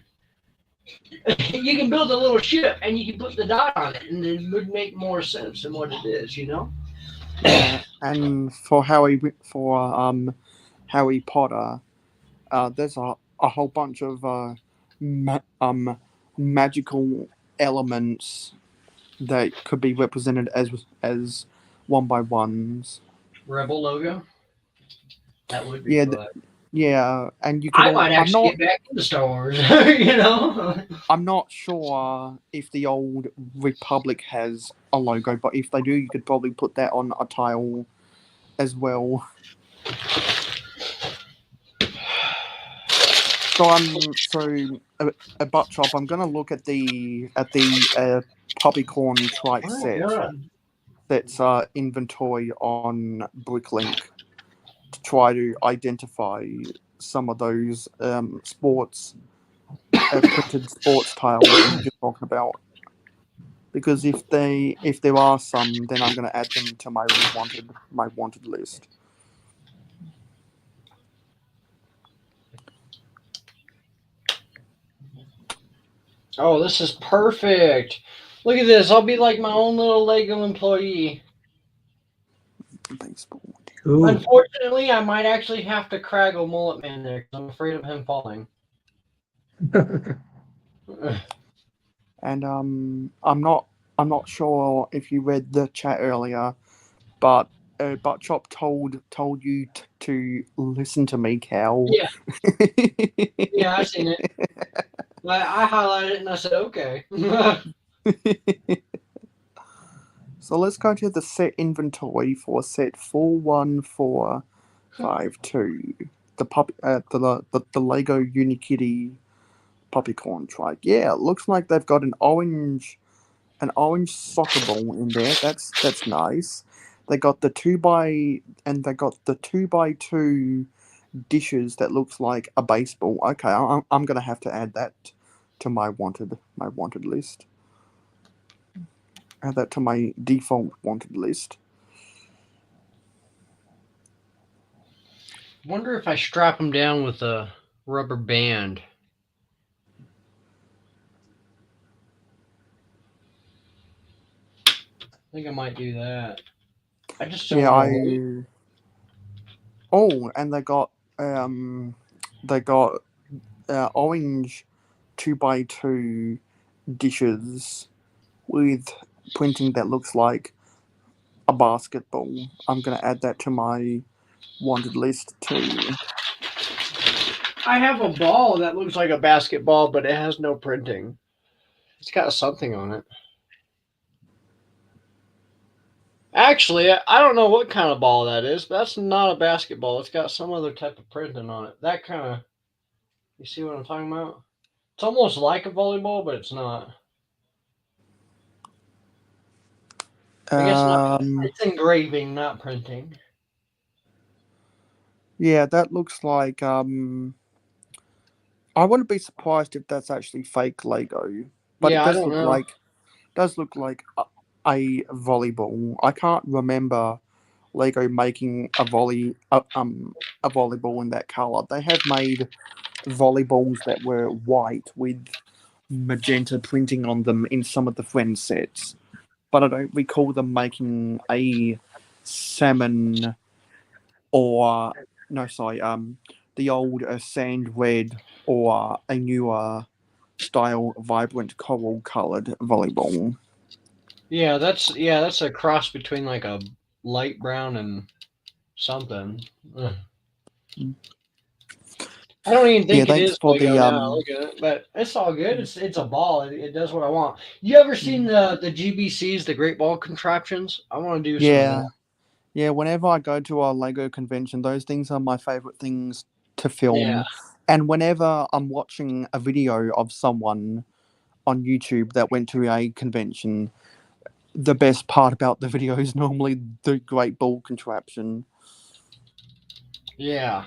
You can build a little ship and you can put the dot on it, and it would make more sense than what it is. You know. Yeah, and for Harry Potter, there's a whole bunch of magical elements that could be represented as 1x1s. Rebel logo. That would be Yeah, fun. yeah, and you could. I might actually get back into Star Wars. You know. I'm not sure if the old Republic has a logo, but if they do, you could probably put that on a tile as well. A butt chop. I'm gonna look at the Poppycorn trike Oh set god. that's inventory on Bricklink to try to identify some of those sports printed sports tiles that you're talking about. Because if there are some, then I'm gonna add them to my wanted list. Oh, this is perfect. Look at this. I'll be like my own little Lego employee. Baseball. Cool. Unfortunately, I might actually have to craggle Mullet Man there because I'm afraid of him falling. And I'm not sure if you read the chat earlier, but Buttchop told you to listen to me, Cal. Yeah. Yeah, I've seen it. I highlighted it and I said, okay. So let's go to the set inventory for set 41452. The Lego Unikitty Poppycorn trike. Yeah, it looks like they've got an orange soccer ball in there. That's nice. They got the 2x2 dishes that looks like a baseball. Okay, I'm gonna have to add that to my wanted list. Add that to my default wanted list. Wonder if I strap him down with a rubber band. I think I might do that. I just don't know. Oh, and they got orange 2x2 dishes with printing that looks like a basketball. I'm gonna add that to my wanted list too. I have a ball that looks like a basketball, but it has no printing. It's got something on it. Actually, I don't know what kind of ball that is, but that's not a basketball. It's got some other type of printing on it. That kind of, you see what I'm talking about? It's almost like a volleyball, but it's not. I guess not. It's engraving, not printing. Yeah, that looks like I wouldn't be surprised if that's actually fake Lego, but it Yeah, I don't know. does look like a volleyball. I can't remember Lego making a volleyball in that color. They have made volleyballs that were white with magenta printing on them in some of the Friends sets, but I don't recall them making a salmon or no, sorry, the old sand red or a newer style vibrant coral colored volleyball. That's a cross between like a light brown and something. Ugh. I don't even Yeah, think it thanks is for Lego the now. Look at it, but it's all good. It's a ball. It does what I want. You ever seen the GBCs, the Great Ball contraptions? I want to do some of that. yeah. Yeah, whenever I go to a Lego convention, those things are my favorite things to Yeah, film. And whenever I'm watching a video of someone on YouTube that went to a convention, the best part about the video is normally the great ball contraption. yeah,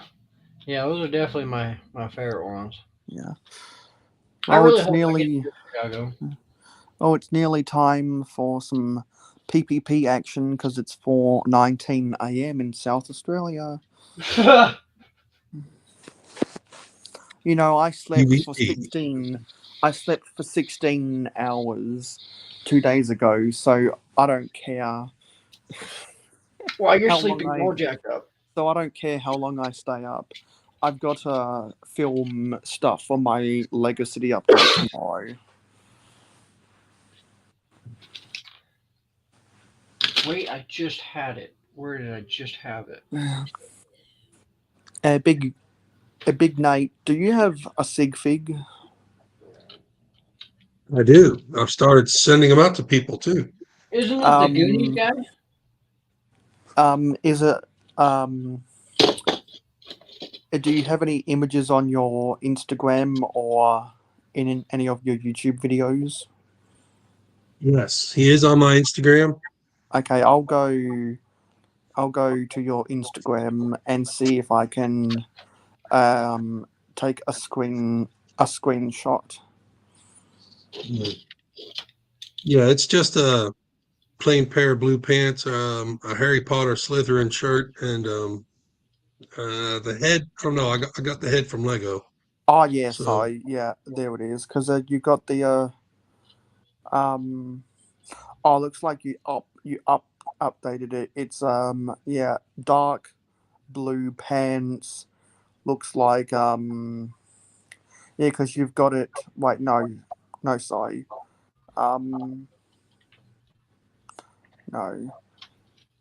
yeah. Those are definitely my favorite ones. Yeah. I Oh, really it's hope I get nearly to Chicago. it's nearly time for some PPP action because it's 4:19 a.m. in South Australia. You know, UVC. I slept for 16 hours 2 days ago, so I don't care Well, you're how long sleeping all jacked up. I don't care how long I stay up. I've got to film stuff for my Lego City update tomorrow. Wait, I just had it. Where did I just have it? A big Nate, do you have a sig fig? I do. I've started sending them out to people too. Isn't it the Goonies Um guy? is it um do you have any images on your Instagram or in any of your YouTube videos? Yes, he is on my Instagram. Okay, I'll go to your Instagram and see if I can take a screenshot. Yeah, it's just a plain pair of blue pants, a Harry Potter Slytherin shirt, and the head. I don't know. I got the head from Lego. Oh yeah, So sorry, yeah, there it is. Because you got the um. Oh, looks like you updated it. It's yeah, dark blue pants. Looks like yeah, because you've got it. Wait, no, sorry. Um, no,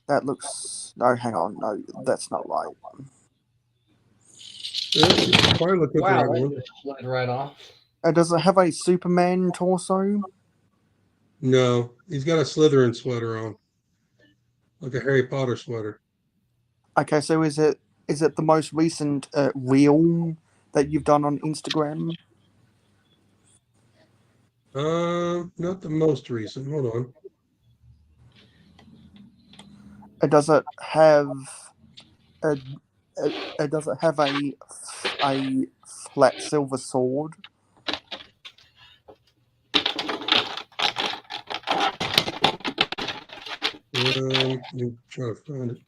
that looks. No, hang on. No, that's not right. yeah, you probably look at the Wow, right that one. just slid right off. Does it have a Superman torso? No, he's got a Slytherin sweater on, like a Harry Potter sweater. Okay, so is it the most recent reel that you've done on Instagram? Not the most recent. Hold on. Does it have a, does it have a flat silver sword? Let me try to find it.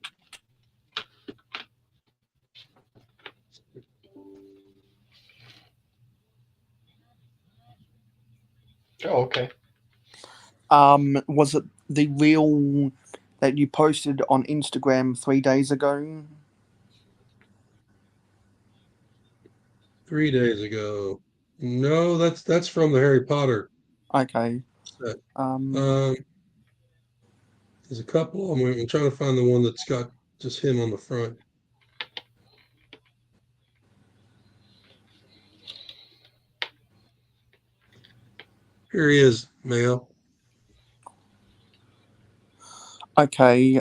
Oh, okay. Was it the reel that you posted on Instagram 3 days ago? 3 days ago. No, that's from the Harry Potter Okay. set. Um, Um, there's a couple. I'm trying to find the one that's got just him on the front. Here he is, Mayo. okay.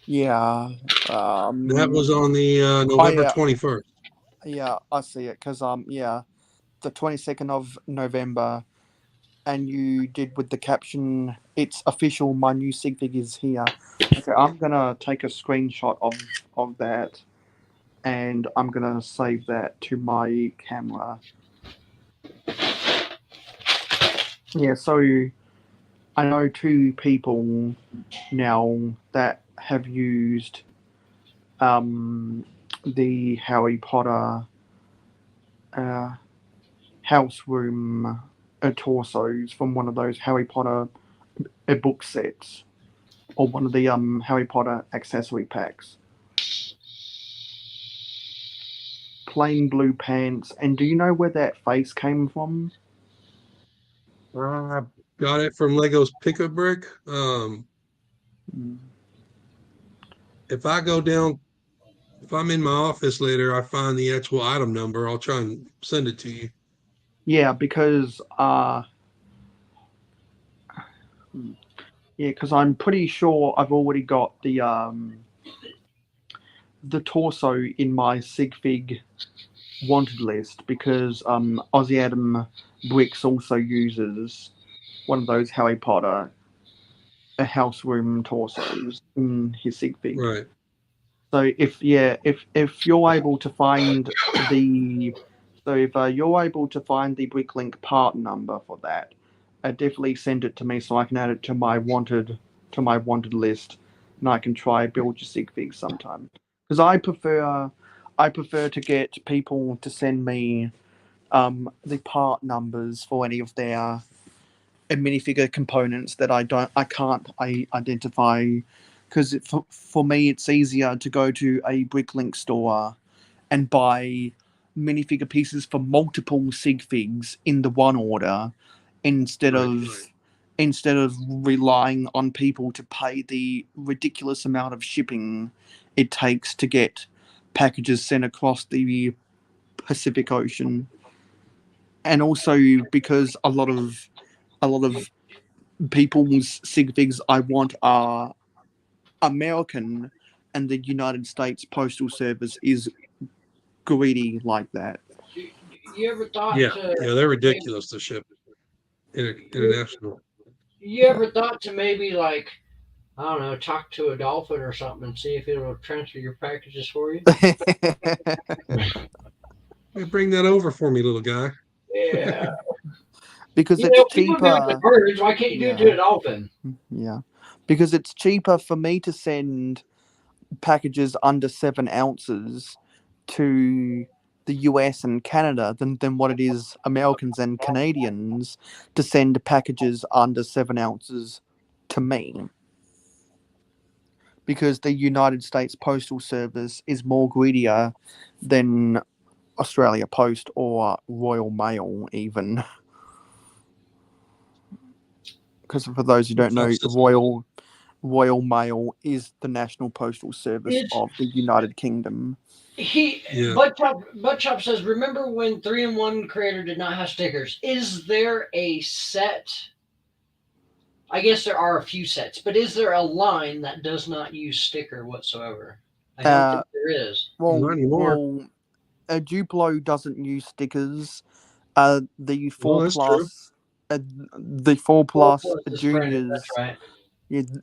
Yeah. That was on the Oh November yeah, 21st. yeah. I see it because yeah. the 22nd of November, and you did with the caption, "It's official, my new sig fig is here." Okay, I'm gonna take a screenshot of that, and I'm gonna save that to my camera. Yeah, so I know 2 people now that have used the Harry Potter house room torsos from one of those Harry Potter book sets, or one of the Harry Potter accessory packs. Plain blue pants. And do you know where that face came from? I got it from Lego's Pick a Brick. Mm. If I go down, if I'm in my office later, I find the actual item number. I'll try and send it to you. Yeah, because I'm pretty sure I've already got the torso in my sig fig wanted list, because Aussie Adam Bricks also uses one of those Harry Potter house room torsos in his sig fig. Right. So if you're able to find the if you're able to find the Bricklink part number for that, definitely send it to me so I can add it to my wanted list, and I can try build your sig fig sometime. Because I prefer to get people to send me the part numbers for any of their minifigure components that I can't identify, because for me it's easier to go to a Bricklink store and buy minifigure pieces for multiple sig figs in the one order, instead Right. of instead of relying on people to pay the ridiculous amount of shipping it takes to get packages sent across the Pacific Ocean. And also because a lot of people's sig figs I want are American, and the United States Postal Service is greedy like that. You ever thought Yeah. to Yeah. They're maybe, ridiculous to ship you, international. you ever thought to maybe like, I don't know, talk to a dolphin or something and see if it'll transfer your packages for you? Hey, bring that over for me, little guy. Yeah. Because You it's know, people do it to cheaper. birds. Why can't you do it to Yeah, a dolphin? yeah. Because it's cheaper for me to send packages under 7 ounces to the US and Canada than what it is Americans and Canadians to send packages under 7 ounces to me. Because the United States Postal Service is more greedier than Australia Post or Royal Mail, even. Because for those who don't Tough know, system. Royal Mail is the national postal service It's of the United Kingdom. he Yeah. Butt Chop says, remember when 3-in-1 Creator did not have stickers? Is there a set? I guess there are a few sets, but is there a line that does not use sticker whatsoever? I don't Uh, think there is. Not anymore. Duplo doesn't use stickers. The Well, four that's true. plus, the four Four plus plus is printed. That's juniors. right.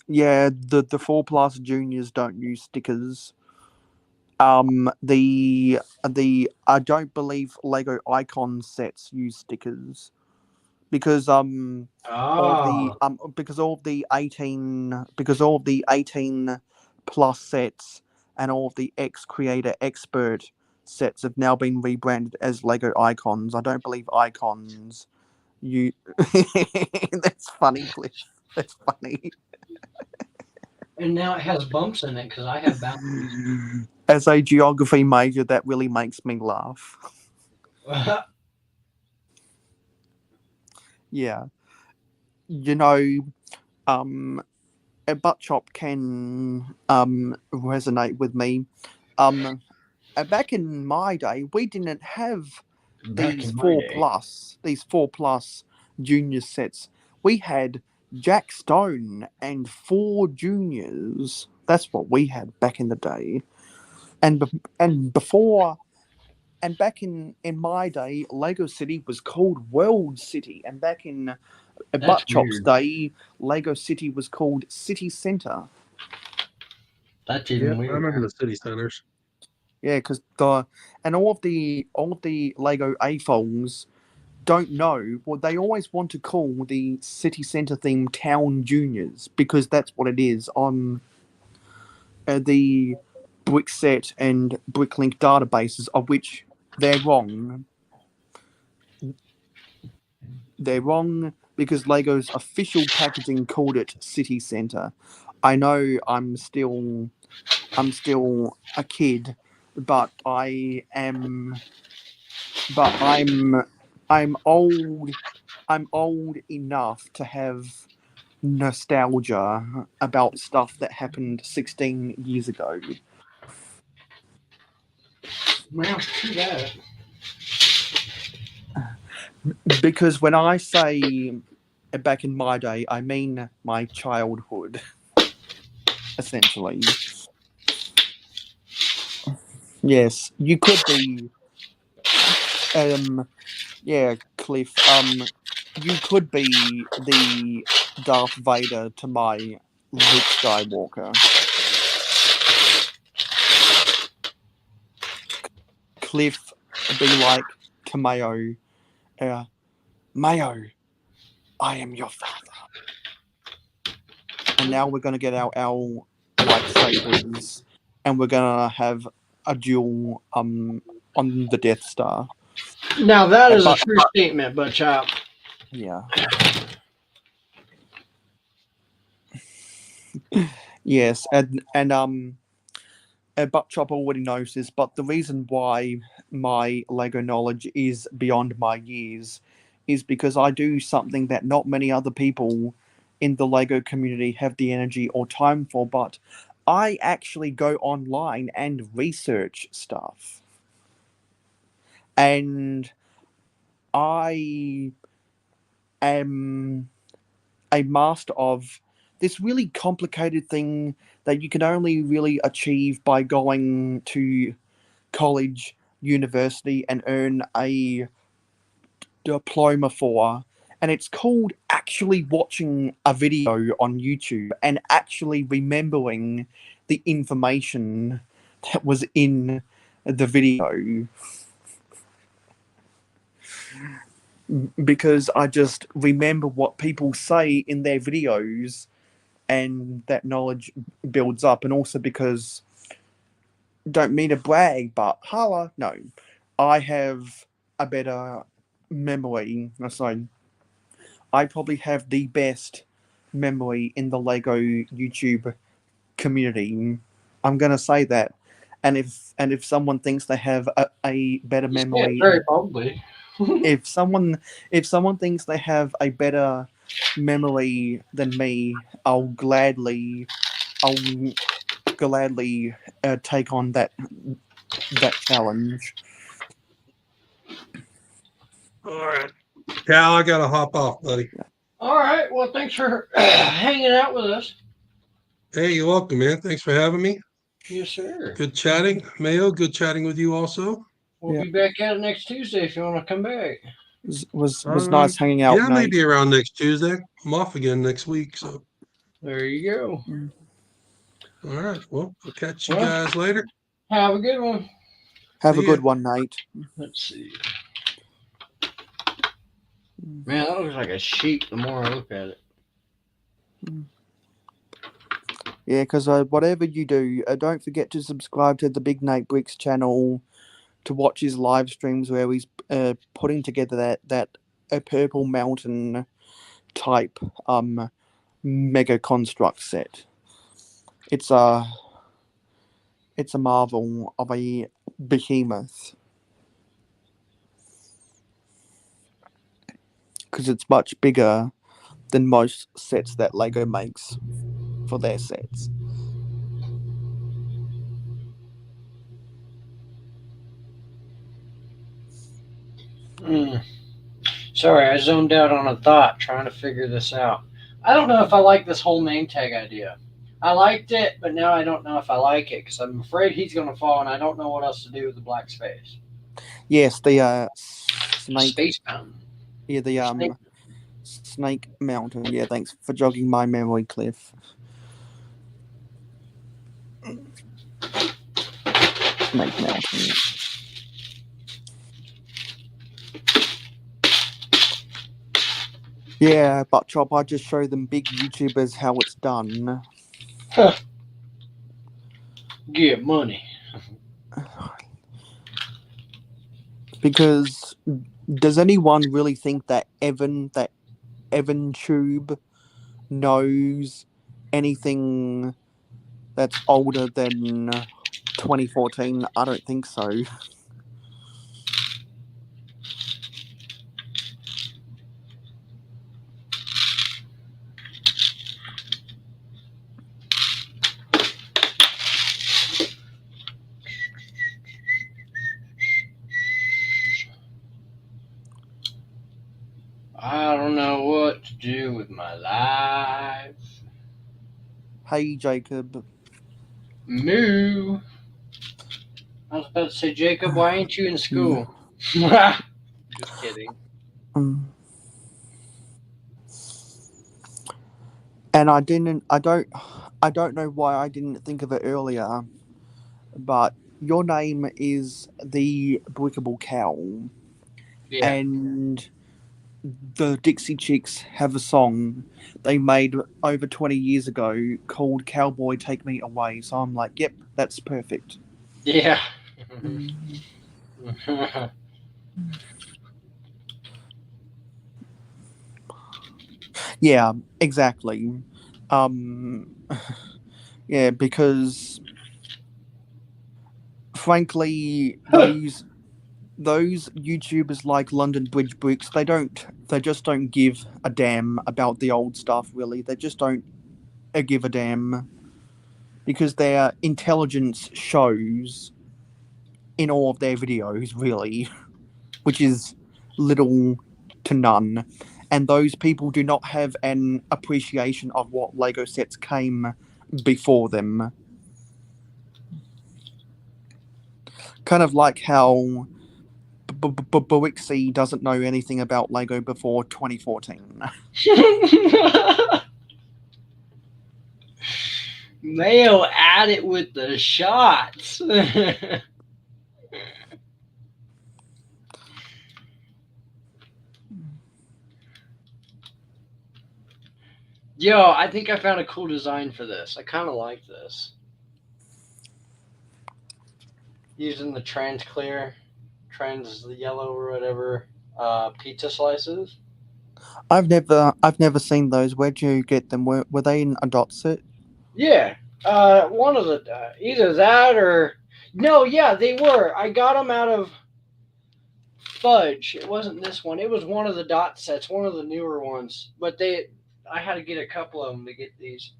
Yeah, the four plus juniors don't use stickers. The I don't believe Lego Icon sets use stickers, because Ah, all of the 18 plus sets and all of the X Creator Expert sets have now been rebranded as Lego Icons. I don't believe Icons you that's funny, Cliff. That's funny. and now it has bumps in it because I have boundaries. As a geography major, that really makes me laugh. Yeah. You know, a butt chop can resonate with me. Back in my day, we didn't have Back in my day. these 4+ junior sets. We had Jack Stone and 4 juniors. That's what we had back in the day. And before back in my day, Lego City was called World City, and back in That's Buttchop's weird. day, Lego City was called City Center. That's Yeah, even I weirder. remember the city centers. Yeah, because all of the Lego AFOLs don't know. Well, they always want to call the city center theme Town Juniors because that's what it is on the Brickset and Bricklink databases, of which they're wrong. They're wrong because Lego's official packaging called it City Center. I know I'm still a kid, but I'm old. I'm old enough to have nostalgia about stuff that happened 16 years ago. Well, too bad. Because when I say back in my day, I mean my childhood, essentially. Yes, you could be, yeah, Cliff. You could be the Darth Vader to my Luke Skywalker. Cliff be like to Mayo, Mayo, I am your father. And now we're gonna get our lightsabers, and we're gonna have a duel on the Death Star. Now that is a But true statement, but chap. yeah, yes, and Buck Chop already knows this, but the reason why my Lego knowledge is beyond my years is because I do something that not many other people in the Lego community have the energy or time for, but I actually go online and research stuff. And I am a master of this really complicated thing that you can only really achieve by going to college, university, and earn a diploma for. And it's called actually watching a video on YouTube and actually remembering the information that was in the video. Because I just remember what people say in their videos, and that knowledge builds up. And also because, don't mean to brag, but holla, no, I have a better memory. So I probably have the best memory in the Lego YouTube community. I'm gonna say that. And if someone thinks they have a better Yeah, memory, very probably. if someone thinks they have a better memory than me, I'll gladly take on that challenge. All right. Cal, I gotta hop off, buddy. All right. Well, thanks for hanging out with us. Hey, you're welcome, man. Thanks for having me. Yes, sir. Good chatting. Mayo, good chatting with you also. We'll Yeah. be back at it next Tuesday if you want to come back. Was nice hanging out, Yeah, Nate. maybe around next Tuesday. I'm off again next week. So, There you go. all right. Well, I'll catch you Well, guys later. have a good one. Have See a good ya. one, Nate. Let's see. Man, that looks like a sheep the more I look at it. Yeah, because whatever you do, don't forget to subscribe to the Big Nate Bricks channel to watch his live streams where he's putting together that purple mountain type mega construct set. It's a marvel of a behemoth because it's much bigger than most sets that Lego makes for their sets. Sorry, I zoned out on a thought trying to figure this out. I don't know if I like this whole name tag idea. I liked it, but now I don't know if I like it because I'm afraid he's going to fall and I don't know what else to do with the black space. Yes, the snake. Space Mountain. Yeah, the Snake. Snake Mountain. Yeah, thanks for jogging my memory, Cliff. Snake Mountain. Yeah, but Chop, I just show them big YouTubers how it's done. Huh. Get money. Because does anyone really think that Evan Tube knows anything that's older than 2014? I don't think so. I don't know what to do with my life. Hey, Jacob. Moo. I was about to say, Jacob, why ain't you in Yeah. school? Just kidding. Um, and I don't know why I didn't think of it earlier, but your name is the Brickable Cow, Yeah. and the Dixie Chicks have a song they made over 20 years ago called Cowboy Take Me Away. So I'm like, yep, that's perfect. Yeah. Yeah, exactly. Um, yeah, because frankly, those YouTubers like London Bridge Bricks, they just don't give a damn about the old stuff. Really, they just don't give a damn because their intelligence shows in all of their videos, really, which is little to none. And those people do not have an appreciation of what Lego sets came before them. Kind of like how Bawixie doesn't know anything about Lego before 2014. Mayo at it with the shots. Yo, I think I found a cool design for this. I kind of like this. Using the trans clear, trans yellow or whatever pizza slices. I've never seen those. Where'd you get them? Were they in a dot set? Yeah, one of the either that or no, yeah, they were. I got them out of Fudge. It wasn't this one. It was one of the dot sets, one of the newer ones. But I had to get a couple of them to get these.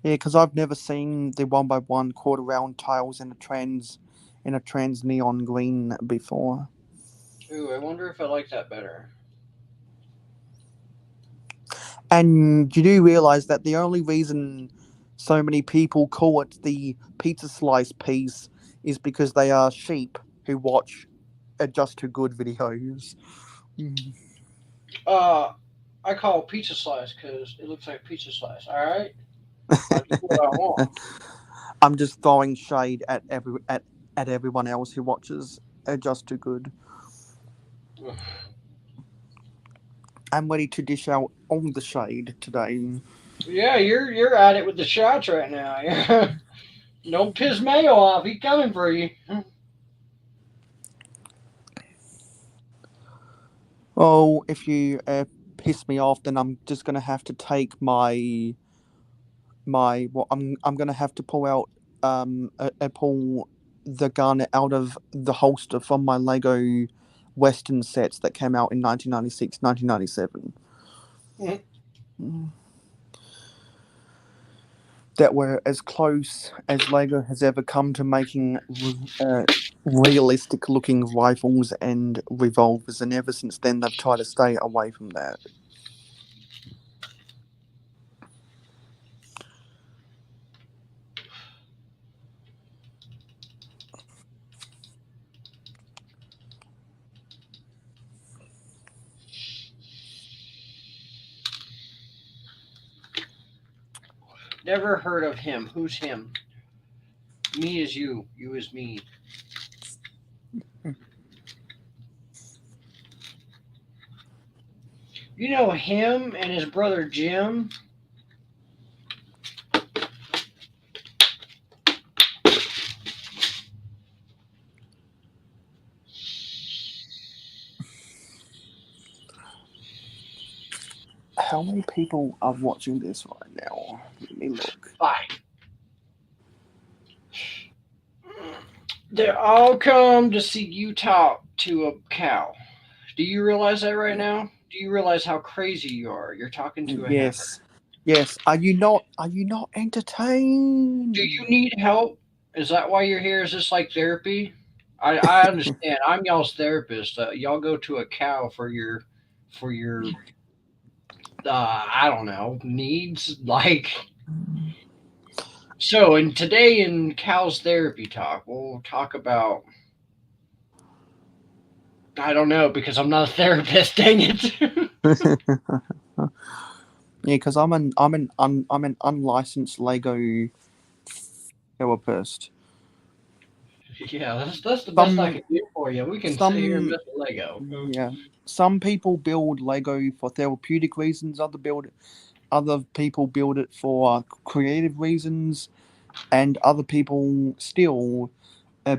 Yeah, because I've never seen the 1x1 quarter round tiles in a trans neon green before. Ooh, I wonder if I like that better. And you do realize that the only reason so many people call it the pizza slice piece is because they are sheep who watch Just Too Good videos. Mm. Uh, I call it pizza slice because it looks like pizza slice. All right, I do what I want. I'm just throwing shade at everyone else who watches Just Too Good. I'm ready to dish out all the shade today. Yeah, you're at it with the shots right now. Don't piss Mayo off. He's coming for you. Oh, if you piss me off, then I'm just gonna have to take I'm gonna have to pull out pull the gun out of the holster from my Lego Western sets that came out in 1996, 1997. Mm. That were as close as Lego has ever come to making realistic looking rifles and revolvers, and ever since then they've tried to stay away from that. Never heard of him. Who's him? Me is you. You is me. You know him and his brother Jim? How many people are watching this right now? Let me look. 5. They all come to see you talk to a cow. Do you realize that right now? Do you realize how crazy you are? You're talking to a heifer. Yes. Yes. Are you not entertained? Do you need help? Is that why you're here? Is this like therapy? I understand. I'm y'all's therapist. Y'all go to a cow for your I don't know needs like. So, and today in Cal's therapy talk, we'll talk about. I don't know because I'm not a therapist. Dang it. Yeah, because I'm an unlicensed Lego therapist. Yeah, that's the best I Some can do for you. We can sit some here and mess with Lego. yeah. Some people build Lego for therapeutic reasons. Other people build it for creative reasons, and other people still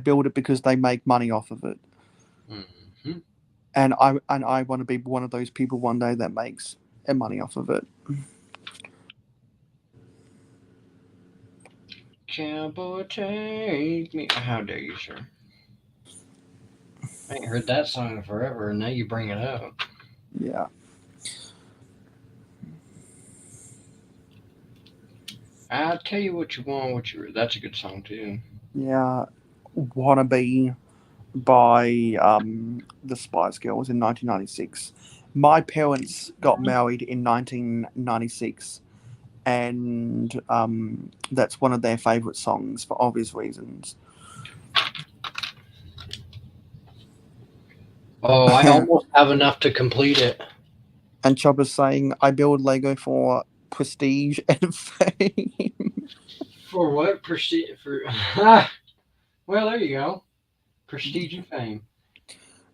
build it because they make money off of it. Mm-hmm. And I want to be one of those people one day that makes money off of it. Cowboy, take me. How dare you, sir? I ain't heard that song in forever, and now you bring it up. Yeah. I'll tell you what you want. That's a good song too. Yeah. Wannabe by the Spice Girls in 1996. My parents got married in 1996, and that's one of their favourite songs for obvious reasons. Oh, I almost have enough to complete it. And Chopper's saying, I build Lego for prestige and fame. For what? Prestige? For well, there you go. Prestige and fame.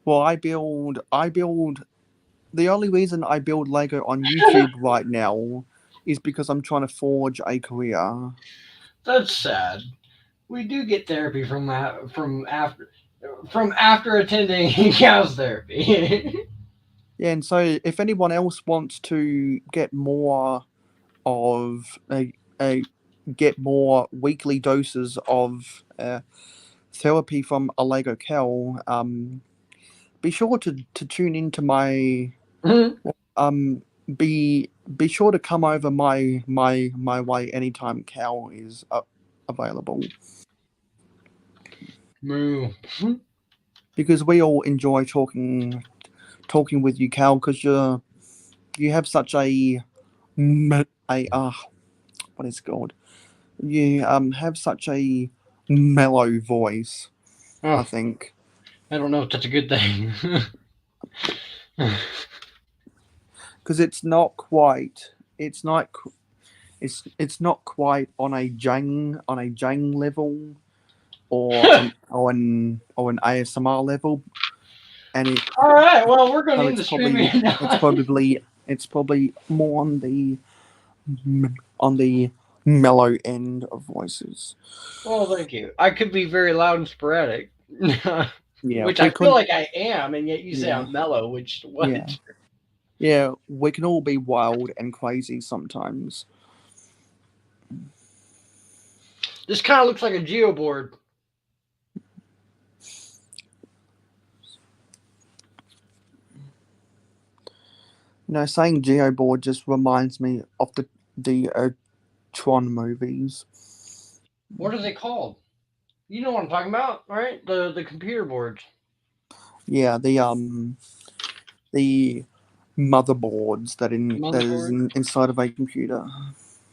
Well, I build. The only reason I build Lego on YouTube right now is because I'm trying to forge a career. That's sad. We do get therapy from that from after attending cows therapy. Yeah, and so if anyone else wants to get more of get more weekly doses of therapy from a Lego cow, be sure to tune into my be sure to come over my way anytime Cal is available, Moo. because we all enjoy talking with you, Cal, because you have such a what is it called? You have such a mellow voice. I Oh, think I don't know if that's a good thing. because it's not quite it's not quite on a Jang level or an ASMR level, and All right, well, we're going so to end the streaming. it's probably more on the mellow end of voices. Well, thank you. I could be very loud and sporadic, Yeah, which we I feel could. like I am, and yet you say Yeah. I'm mellow. Which what? Yeah. Yeah, we can all be wild and crazy sometimes. This kind of looks like a geoboard. Saying geoboard just reminds me of the Tron movies. What are they called? You know what I'm talking about, right? The computer boards. Yeah, the motherboards that is inside of a computer.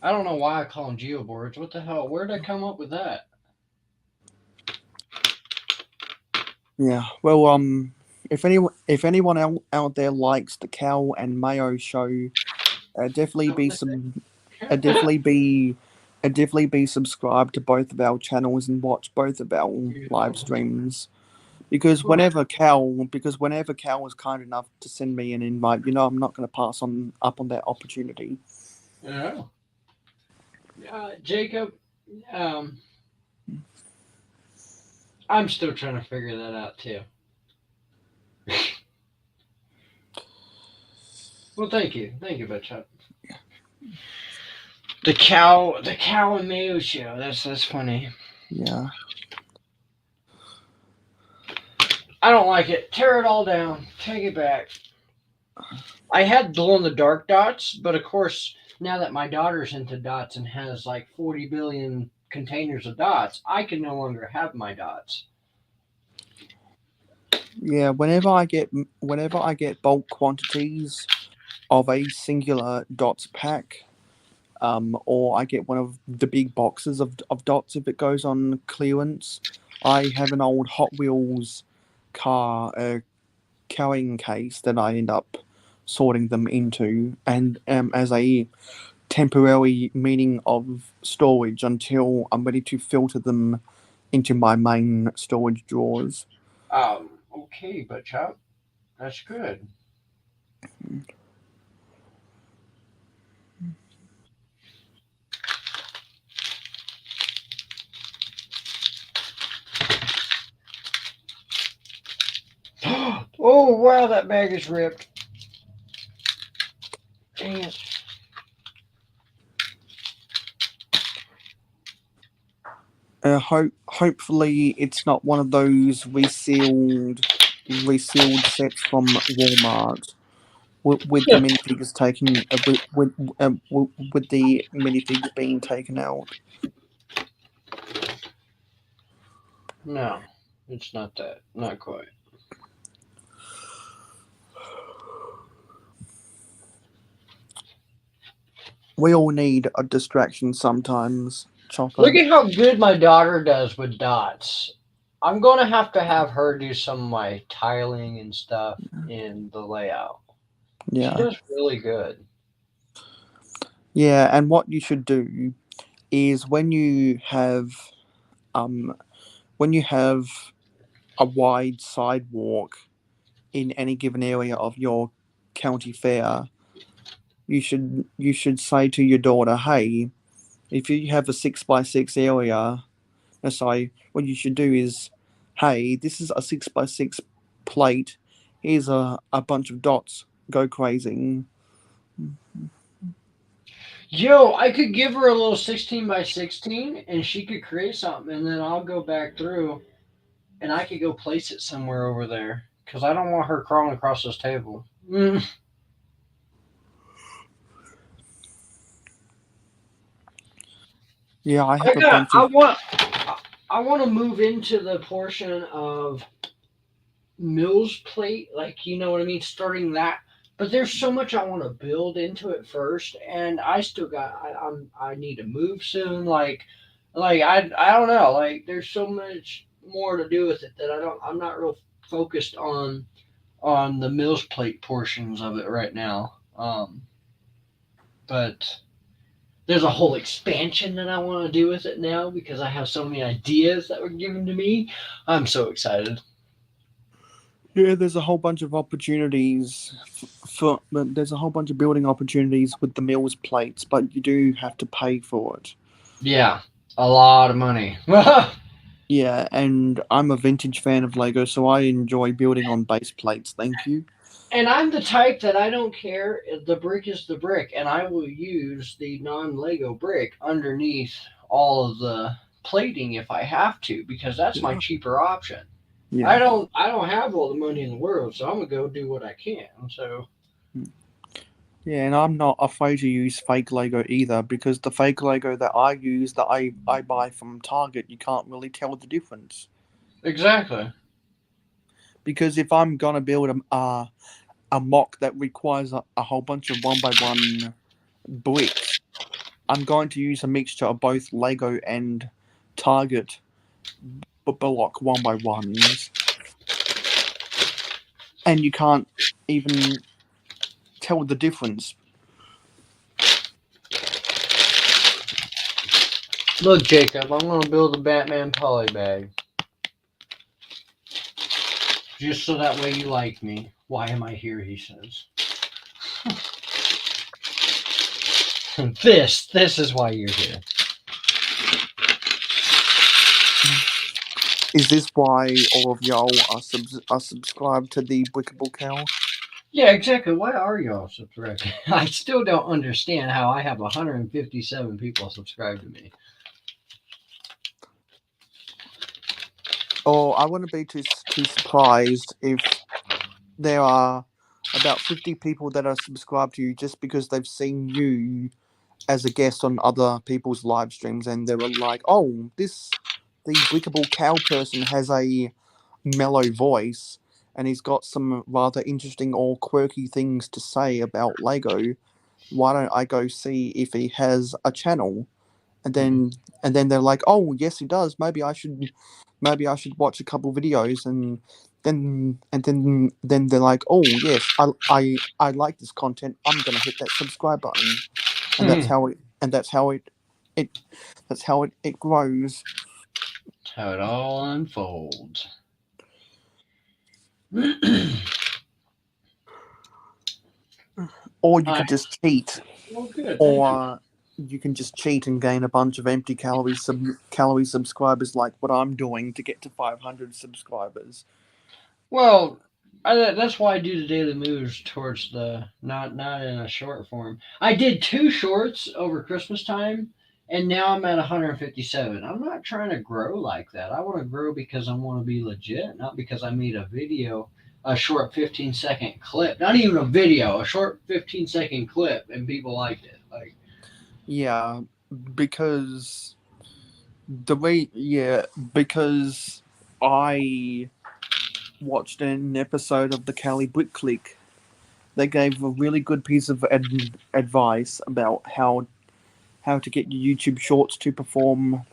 I don't know why I call them geoboards. What the hell? Where did I come up with that? Yeah. Well, if anyone out there likes the Cal and Mayo show, definitely be And definitely be subscribed to both of our channels and watch both of our live streams. Because whenever Cal was kind enough to send me an invite, I'm not going to pass on that opportunity. Yeah. Jacob, I'm still trying to figure that out too. Well, thank you, Butchup. The cow and Mayo show. That's funny. Yeah. I don't like it. Tear it all down. Take it back. I had glow in the dark dots, but of course, now that my daughter's into dots and has like 40 billion containers of dots, I can no longer have my dots. Yeah, whenever I get bulk quantities of a singular dots pack, or I get one of the big boxes of dots if it goes on clearance, I have an old Hot Wheels car carrying case that I end up sorting them into, and as a temporary meaning of storage until I'm ready to filter them into my main storage drawers. Okay, Butchup. That's good. Oh, wow, that bag is ripped. Dang it. Hopefully, it's not one of those resealed sets from Walmart with the minifigs taken with the minifigs being taken out. No, it's not that. Not quite. We all need a distraction sometimes, Chopper. Look at how good my daughter does with dots. I'm going to have her do some of my tiling and stuff in the layout. She Yeah. does really good. Yeah, and what you should do is when you have a wide sidewalk in any given area of your county fair, you should say to your daughter, "Hey, if you have a 6x6 area, sorry, what you should do is, hey, this is a 6x6 plate. Here's a bunch of dots. Go crazy." Yo, I could give her a little 16 by 16 and she could create something, and then I'll go back through and I could go place it somewhere over there because I don't want her crawling across this table. Yeah, I have a bunch of. I want to move into the portion of Mills plate, like, you know what I mean, starting that. But there's so much I want to build into it first, and I still got I need to move soon. I don't know. Like, there's so much more to do with it that I'm not real focused on the Mills plate portions of it right now. But there's a whole expansion that I want to do with it now because I have so many ideas that were given to me. I'm so excited. Yeah, there's a whole bunch of opportunities there's a whole bunch of building opportunities with the Mills plates, but you do have to pay for it. Yeah, a lot of money. Yeah, and I'm a vintage fan of Lego, so I enjoy building on base plates. Thank you. And I'm the type that I don't care. The brick is the brick, and I will use the non-Lego brick underneath all of the plating if I have to, because that's my cheaper option. Yeah. I don't have all the money in the world, so I'm gonna go do what I can. So Yeah, and I'm not afraid to use fake Lego either, because the fake Lego that I use, that I buy from Target, you can't really tell the difference. exactly. Because if I'm gonna build a mock that requires a whole bunch of 1x1 bricks, I'm going to use a mixture of both Lego and Target block 1x1s, and you can't even tell the difference. Look, Jacob, I'm gonna build a Batman poly bag. Just so that way you like me. Why am I here, he says. This is why you're here. Is this why all of y'all are subscribed to the Brickable Cow? Yeah, exactly. Why are y'all subscribed? I still don't understand how I have 157 people subscribed to me. Or I wouldn't be too surprised if there are about 50 people that are subscribed to you just because they've seen you as a guest on other people's live streams, and they were like, "Oh, the Brickable Cow person has a mellow voice, and he's got some rather interesting or quirky things to say about Lego. Why don't I go see if he has a channel?" And then they're like, "Oh, yes, he does. Maybe I should watch a couple videos." And then they're like, "Oh, yes, I like this content. I'm gonna hit that subscribe button." And that's how it grows. How it all unfolds. Or you could just cheat, Well, good. or you can just cheat and gain a bunch of empty calorie subscribers, like what I'm doing to get to 500 subscribers. Well, that's why I do the daily moves towards the not in a short form. I did 2 shorts over Christmas time, and now I'm at 157. I'm not trying to grow like that. I want to grow because I want to be legit, not because I made a video, a short 15-second clip. Not even a video, a short 15-second clip, and people liked it. Like, Yeah, because because I watched an episode of the Cali Brick Click. They gave a really good piece of advice about how to get your YouTube shorts to perform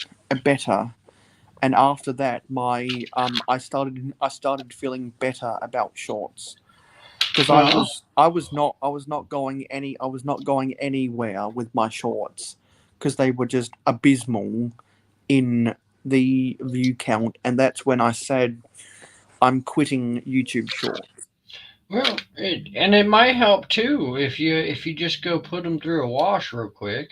better. And after that, I started feeling better about shorts, because well, I was not going anywhere with my shorts, because they were just abysmal in the view count, and that's when I said I'm quitting YouTube Shorts. well, it might help too if you just go put them through a wash real quick.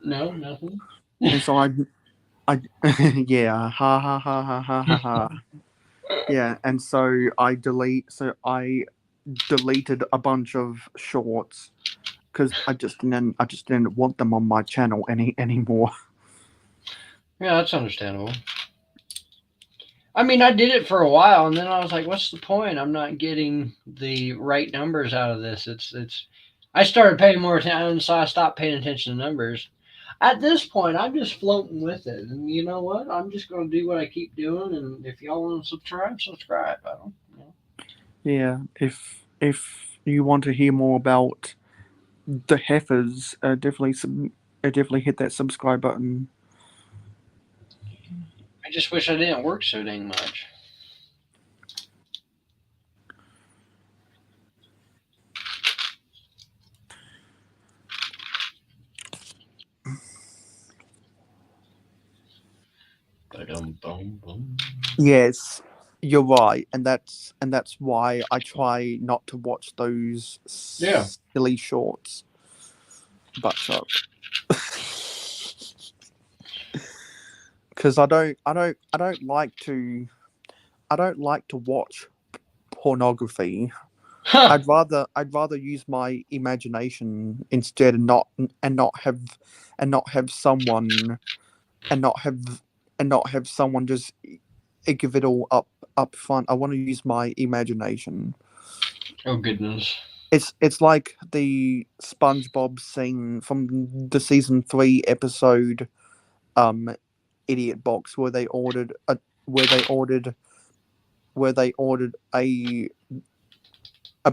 No, nothing. And so I yeah, ha ha ha ha ha ha ha. Yeah, and so I deleted a bunch of shorts because I just didn't want them on my channel anymore. Yeah, that's understandable. I mean, I did it for a while, and then I was like, "What's the point? I'm not getting the right numbers out of this." It's. I started paying more attention, so I stopped paying attention to numbers. At this point, I'm just floating with it, and you know what? I'm just going to do what I keep doing, and if y'all want to subscribe, subscribe. I don't. You know. Yeah, if you want to hear more about the Heifers, definitely hit that subscribe button. I just wish I didn't work so dang much. Ba-dum-bum-bum. Yes, you're right, and that's why I try not to watch those Yeah. silly shorts. Butt chop. Because I don't like to watch pornography. Huh. I'd rather use my imagination instead, and not have someone and not have someone just give it all up front. I want to use my imagination. Oh goodness. It's like the SpongeBob scene from the season 3 episode, Idiot Box, where they ordered a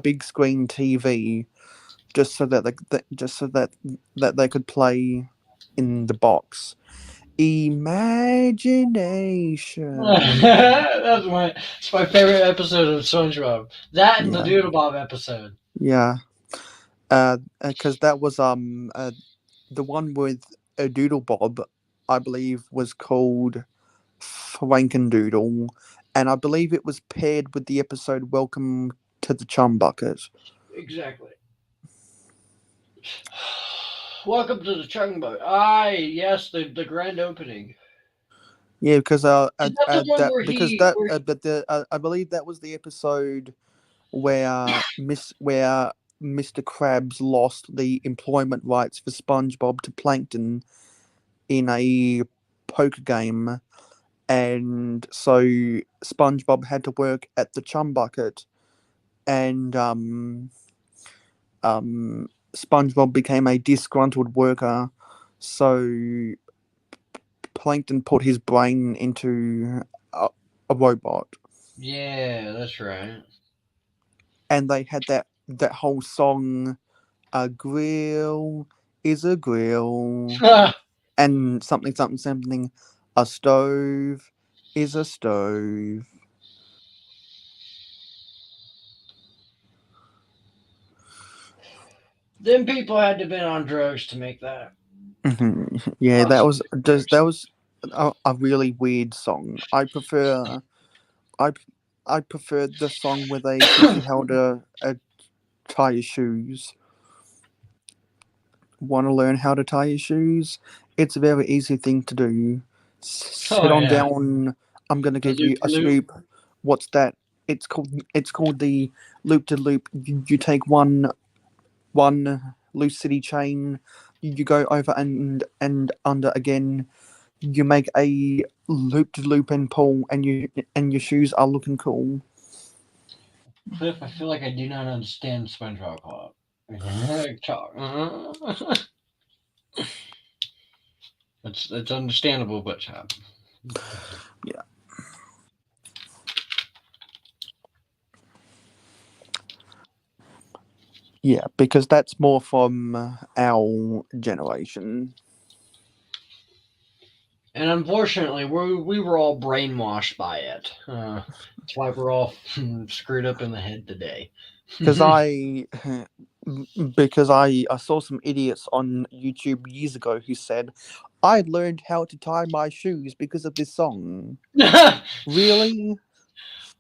big screen TV just so that that they could play in the box. Imagination. It's my favorite episode of SpongeBob. That and the Yeah, Doodle Bob episode. yeah. Because the one with a Doodle Bob, I believe, was called Frankendoodle, and I believe it was paired with the episode Welcome to the Chum Bucket. Exactly. Welcome to the Chung Boat. Aye, yes, the grand opening. Yeah, because Is that the one that where because he? that Where but the I believe that was the episode where Mr. Krabs lost the employment rights for SpongeBob to Plankton in a poker game, and so SpongeBob had to work at the Chum Bucket, and SpongeBob became a disgruntled worker, so Plankton put his brain into a robot, yeah, that's right. and they had that whole song, "A grill is a grill," and something something something, "A stove is a stove." Them people had to been on drugs to make that. Yeah, that was Possibly drugs. a really weird song. I I preferred the song where they teach you how to tie your shoes. Want to learn how to tie your shoes? It's a very easy thing to do. Oh Sit on yeah, down. I'm gonna the give loop you de a loop. scoop. What's that? It's called the loop to loop. You take one loose city chain. You go over and under again. You make a loop to loop and pull, and your shoes are looking cool. Cliff, I feel like I do not understand SpongeBob Club. Talk. It's understandable, but Yeah, yeah, because that's more from our generation. and unfortunately, we were all brainwashed by it. That's why we're all screwed up in the head today. Because I, because I saw some idiots on YouTube years ago who said, "I learned how to tie my shoes because of this song." Really?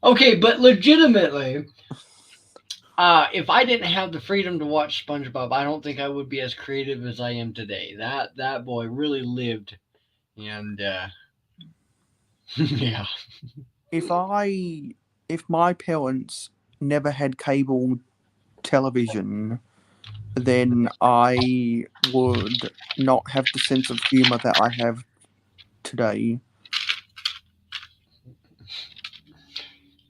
Okay, but legitimately, if I didn't have the freedom to watch SpongeBob, I don't think I would be as creative as I am today. That boy really lived, and yeah. If if my parents never had cable television, then I would not have the sense of humor that I have today.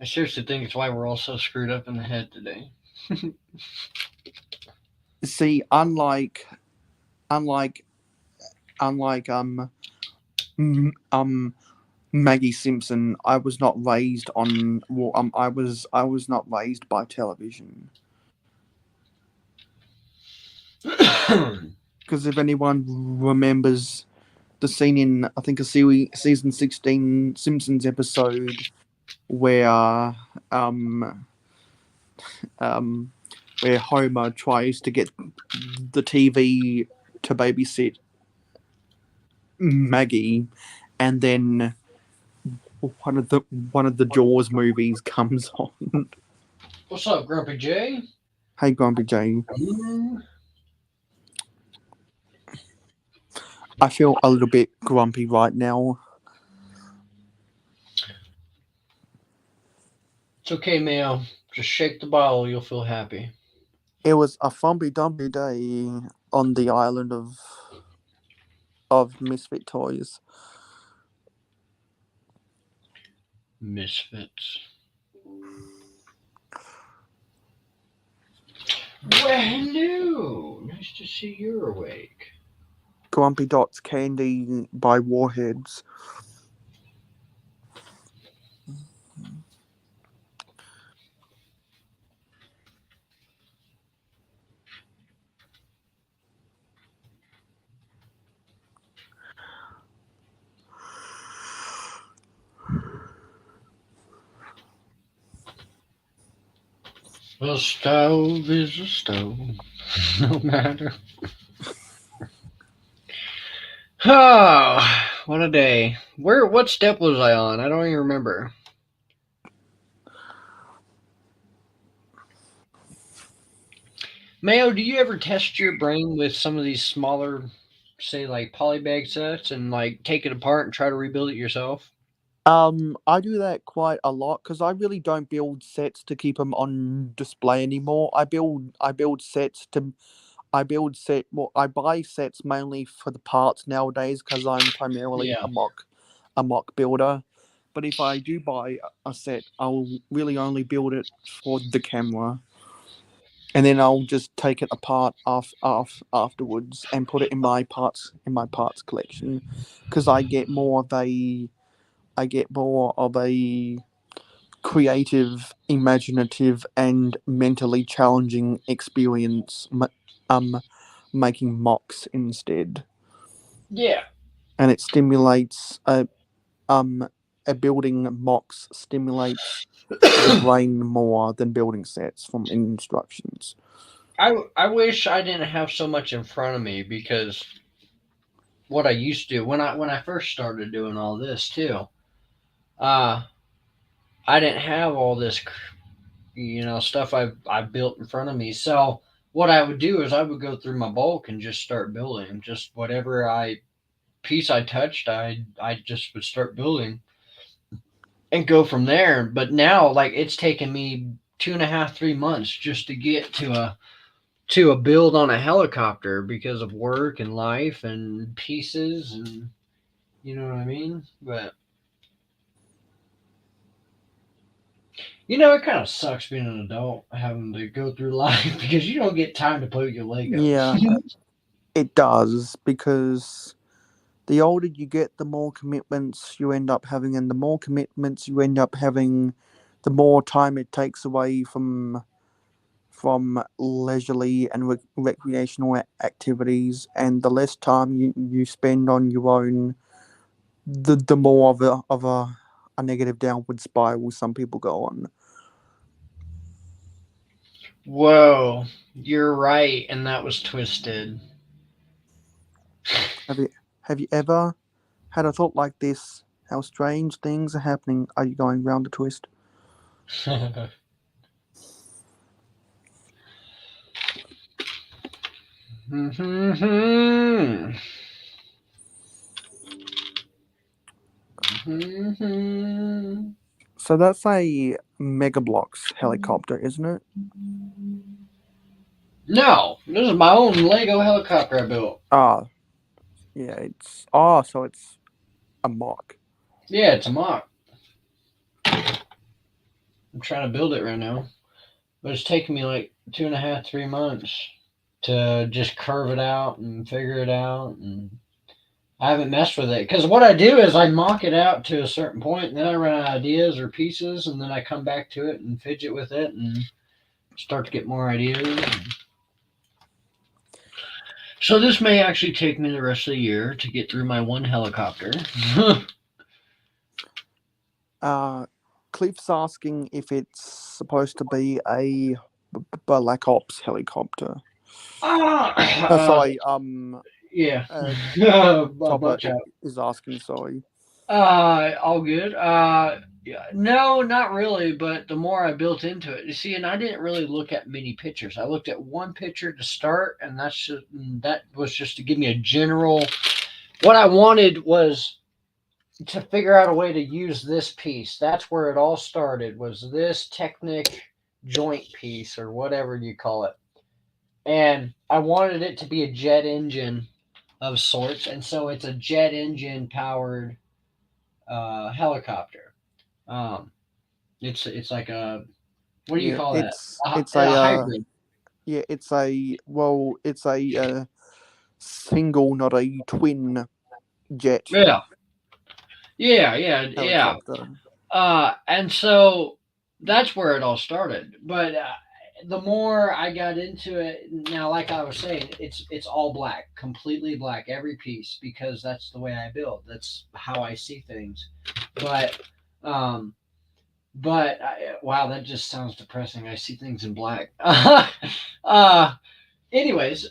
I seriously think it's why we're all so screwed up in the head today. See, unlike unlike m- Maggie Simpson, I was not raised on. Well, I was not raised by television. Because if anyone remembers the scene in, I think, a season 16 Simpsons episode where um um where Homer tries to get the TV to babysit Maggie, and then one of the Jaws movies comes on. What's up, Grumpy J? Hey, Grumpy Jay. Mm, I feel a little bit grumpy right now. it's okay, Mayo. Just shake the bottle, you'll feel happy. It was a fumpy dumpy day on the island of Misfit Toys. Misfits. Well, hello. Nice to see you're awake. Grumpy Dots candy by Warheads. A stove is a stove, no matter. Oh, what a day. What step was I on? I don't even remember. Mayo, do you ever test your brain with some of these smaller, say like polybag sets and like take it apart and try to rebuild it yourself? I do that quite a lot because I really don't build sets to keep them on display anymore. I build sets to I build set well, I buy sets mainly for the parts nowadays because I'm primarily Yeah. a mock builder. But if I do buy a set, I'll really only build it for the camera, and then I'll just take it apart afterwards and put it in my parts collection because I get more of a creative, imaginative, and mentally challenging experience making mocks instead, Yeah. and it stimulates a building mocks stimulates the brain more than building sets from instructions. I wish I didn't have so much in front of me because what I used to when I first started doing all this too, uh, I didn't have all this stuff I built in front of me. So what I would do is I would go through my bulk and just start building. Just whatever piece I touched, I just would start building and go from there. But now like it's taken me 2.5, 3 months just to get to a build on a helicopter because of work and life and pieces and you know what I mean? But it kind of sucks being an adult having to go through life because you don't get time to play with your Legos. Yeah, it does because the older you get, the more commitments you end up having, and the more commitments you end up having, the more time it takes away from leisurely and recreational activities, and the less time you spend on your own, the more a negative downward spiral some people go on. Whoa, you're right, and that was twisted. Have you have you ever had a thought like this? How strange things are happening. Are you going round a twist? Mhm. So that's a Mega Bloks helicopter, isn't it? No, this is my own Lego helicopter I built. Ah, yeah, so it's a mock. Yeah, it's a mock. I'm trying to build it right now, but it's taking me like 2.5, 3 months to just curve it out and figure it out, and I haven't messed with it because what I do is I mock it out to a certain point, and then I run out of ideas or pieces, and then I come back to it and fidget with it and start to get more ideas. So this may actually take me the rest of the year to get through my one helicopter. Uh, Cliff's asking if it's supposed to be a Black Ops helicopter. Ah, Sorry, yeah, uh, a Chopper bunch of is asking. Sorry. all good. Yeah, no, not really. But the more I built into it, you see, and I didn't really look at many pictures. I looked at one picture to start, and that was just to give me a general. What I wanted was to figure out a way to use this piece. That's where it all started. Was this Technic joint piece or whatever you call it, and I wanted it to be a jet engine of sorts, and so it's a jet engine powered helicopter. Um, it's like a what do you Yeah, call that? it's A hybrid. yeah, it's a single, not a twin jet Yeah, yeah. helicopter. And so that's where it all started. But the more I got into it, now, like I was saying, it's all black, completely black, every piece, because that's the way I build. That's how I see things. But um, wow, that just sounds depressing. I see things in black. uh, anyways,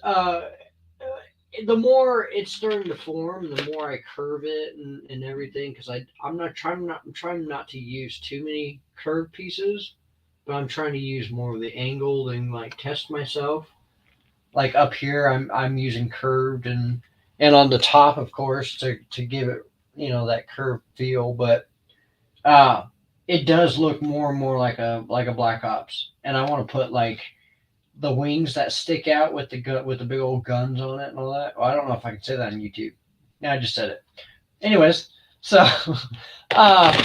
the more it's starting to form, the more I curve it and everything. Because I'm trying not to use too many curved pieces, but I'm trying to use more of the angled and like test myself. Like up here, I'm using curved and on the top, of course, to give it that curved feel. But uh, it does look more and more like a Black Ops, and I want to put like the wings that stick out with with the big old guns on it and all that. Well, I don't know if I can say that on YouTube. Yeah, I just said it. Anyways, so uh,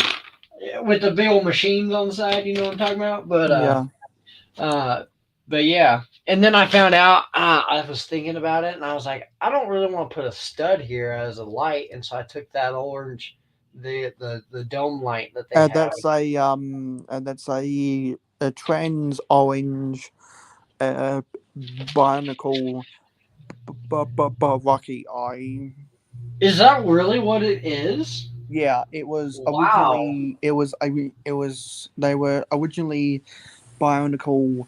with the big old machines on the side, you know what I'm talking about. Yeah. Uh, but yeah. And then I found out I was thinking about it, and I was like, I don't really want to put a stud here as a light, and so I took that orange, the dome light that they have. That's a trans orange uh bionicle rocky eye. Is that really what it is? Yeah, it was Wow. originally it was they were originally bionicle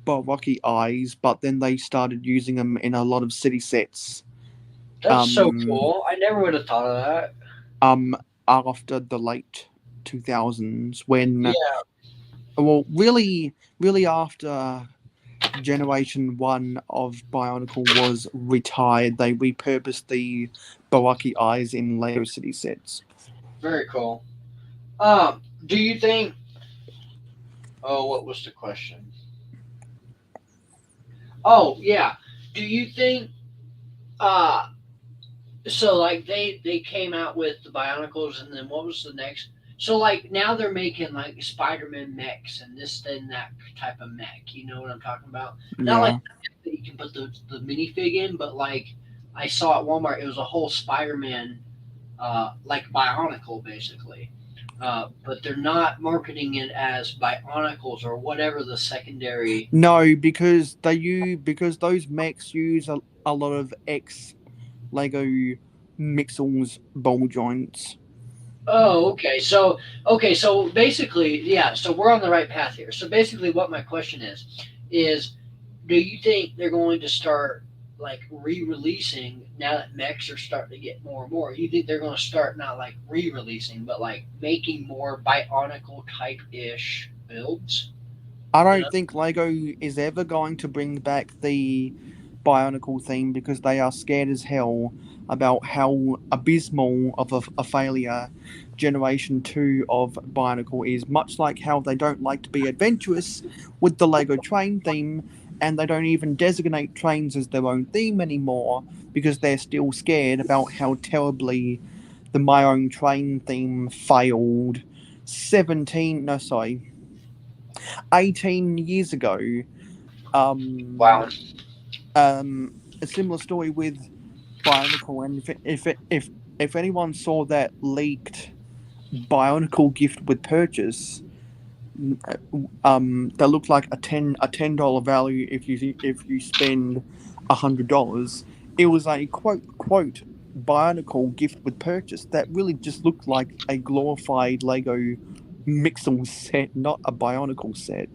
rocky eyes, but then they started using them in a lot of city sets. That's so Um, cool. I never would have thought of that. um, after the late 2000s, when Yeah, well, really after Generation One of Bionicle was retired, they repurposed the Baraki eyes in Lego City sets. very cool. Do you think? Oh, what was the question? Oh, yeah. Do you think? Uh, so like they came out with the Bionicles, and then what was the next? So like now they're making like Spider-Man mechs and this and that type of mech. You know what I'm talking about? Not like Yeah. that you can put the minifig in, but like I saw at Walmart, it was a whole Spider-Man like Bionicle basically. But they're not marketing it as Bionicles or whatever the secondary. No, because those mechs use a lot of ex Lego Mixels ball joints. Oh, okay, so basically, yeah. So we're on the right path here. So basically, what my question is, do you think they're going to start like re-releasing now that mechs are starting to get more and more? You think they're going to start not like re-releasing, but like making more Bionicle type ish builds? I You know? don't think Lego is ever going to bring back the Bionicle theme because they are scared as hell about how abysmal of a failure Generation 2 of Bionicle is, much like how they don't like to be adventurous with the Lego train theme, and they don't even designate trains as their own theme anymore because they're still scared about how terribly the My Own Train theme failed 17, no, sorry, 18 years ago. Um, Wow. a similar story with Bionicle, and if anyone saw that leaked Bionicle gift with purchase, that looked like a $10 value if you spend $100. It was a quote Bionicle gift with purchase that really just looked like a glorified Lego Mixel set, not a Bionicle set.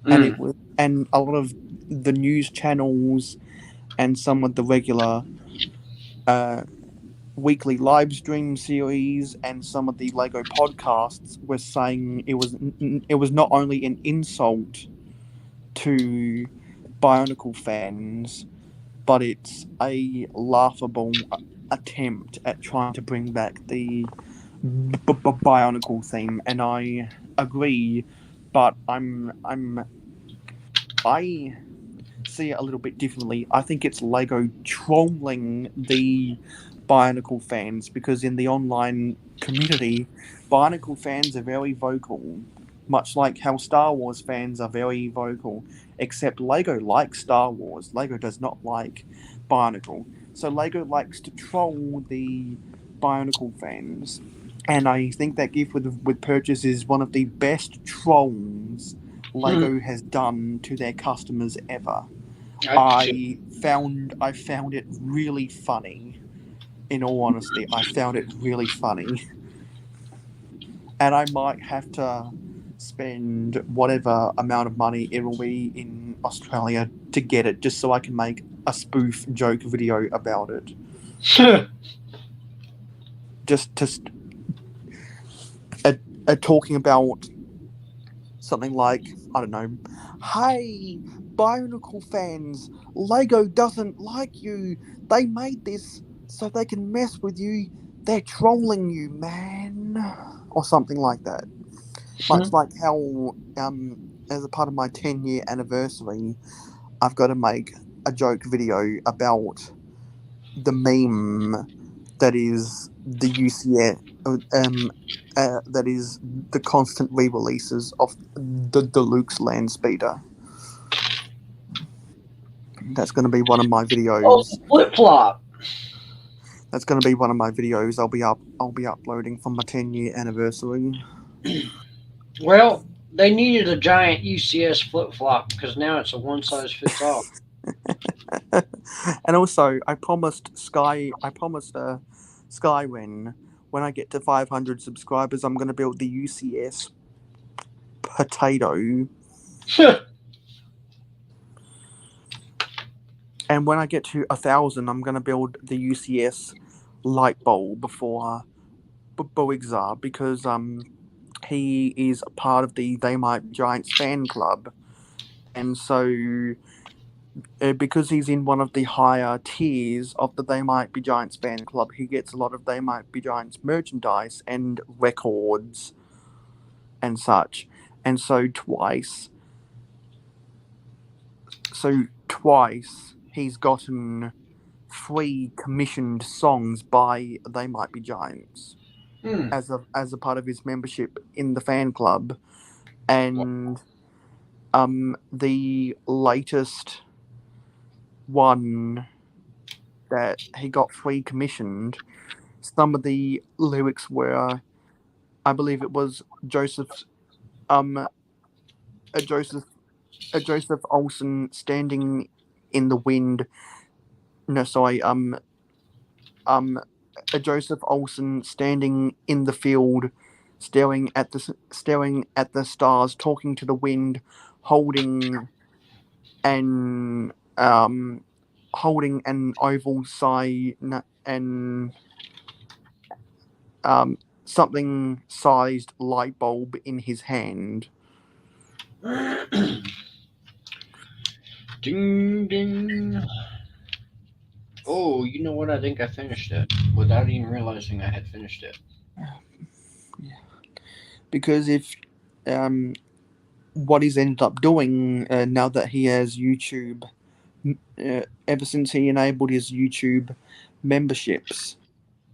And it Mm. was, and a lot of the news channels and some of the regular uh, weekly live stream series and some of the Lego podcasts were saying it was not only an insult to Bionicle fans, but it's a laughable attempt at trying to bring back the Bionicle theme, and I agree, but I see it a little bit differently. I think it's Lego trolling the Bionicle fans because in the online community, Bionicle fans are very vocal, much like how Star Wars fans are very vocal, except Lego likes Star Wars. Lego does not like Bionicle. So Lego likes to troll the Bionicle fans. And I think that gift with purchase is one of the best trolls Hmm. Lego has done to their customers ever. I do too. I found it really funny. In all honesty, I found it really funny, and I might have to spend whatever amount of money it will be in Australia to get it, just so I can make a spoof joke video about it. Just talking about something like, I don't know, hey, Bionicle fans, Lego doesn't like you. They made this so they can mess with you. They're trolling you, man. Or something like that. Much like how, as a part of my 10-year anniversary, I've got to make a joke video about the meme that is the UCS, that is the constant re-releases of the Deluxe Land Speeder. That's going to be one of my Oh, videos. flip flop. That's going to be one of my videos. I'll be uploading for my 10-year anniversary. Well, they needed a giant UCS flip flop because now it's a one size fits all. And also, I promised Skywin, when I get to 500 subscribers, I'm going to build the UCS potato. And when I get to 1,000, I'm going to build the UCS light bulb for Boixar, because he is a part of the They Might Giants fan club. And so, because he's in one of the higher tiers of the They Might Be Giants fan club, he gets a lot of They Might Be Giants merchandise and records and such. And so twice he's gotten 3 commissioned songs by They Might Be Giants as a part of his membership in the fan club. And the latest one that he got 3 commissioned, some of the lyrics were, I believe it was Joseph Olsen standing in the wind. No, sorry. A Joseph Olsen standing in the field, staring at the stars, talking to the wind, holding an oval sign and something sized light bulb in his hand. Ding ding. Oh, you know what? I think I finished it without even realizing I had finished it. Yeah. Because if what he's ended up doing now that he has YouTube, ever since he enabled his YouTube memberships,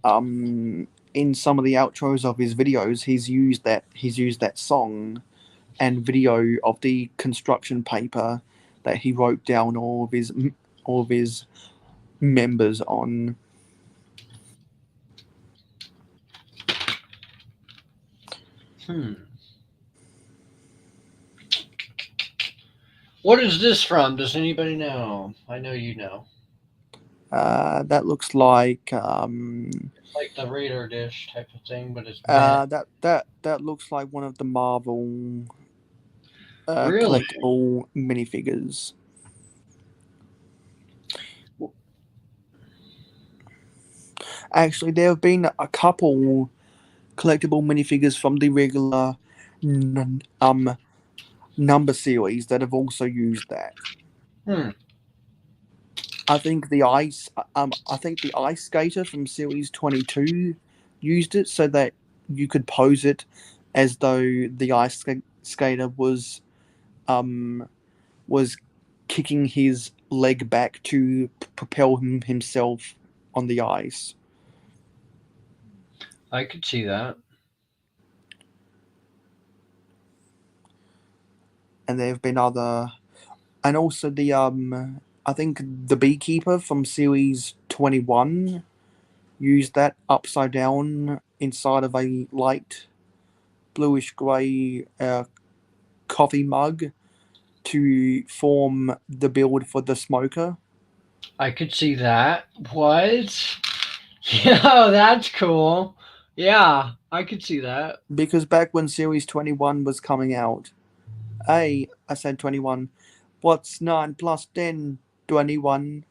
in some of the outros of his videos, he's used that song and video of the construction paper that he wrote down all of his members on. What is this from? Does anybody know? I know you know. That looks like Like the radar dish type of thing, but it's bent. that looks like one of the Marvel Really? collectible minifigures. Actually, there have been a couple collectible minifigures from the regular number series that have also used that. I think the ice skater from series 22 used it so that you could pose it as though the ice skater was kicking his leg back to propel himself on the ice. I could see that. And there have been other, and also the I think the beekeeper from series 21 used that upside down inside of a light bluish grey coffee mug to form the build for the smoker. I could see that. What? Yeah, that's cool. Yeah, I could see that. Because back when series 21 was coming out, I said 21. What's 9 plus 10? 21.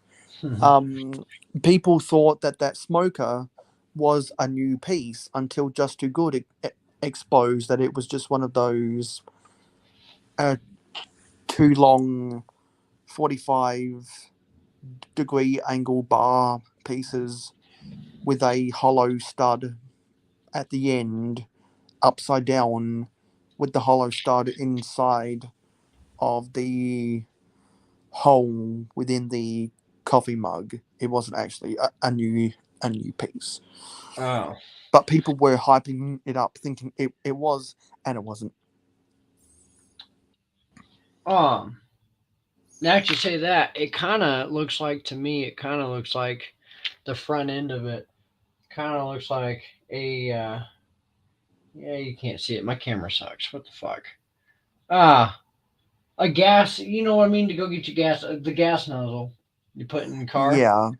People thought that smoker was a new piece until Just Too Good exposed that it was just one of those too long 45-degree angle bar pieces with a hollow stud at the end, upside down, with the hollow stud inside of the hole within the coffee mug. It wasn't actually a new piece, Oh. but people were hyping it up, thinking it was, and it wasn't. Um. Now that you say that, it kind of looks like to me. It kind of looks like the front end of it. Kind of looks like a. Yeah, you can't see it. My camera sucks. What the fuck? Ah, a gas. You know what I mean? To go get your gas. The gas nozzle you put in the car. Yeah,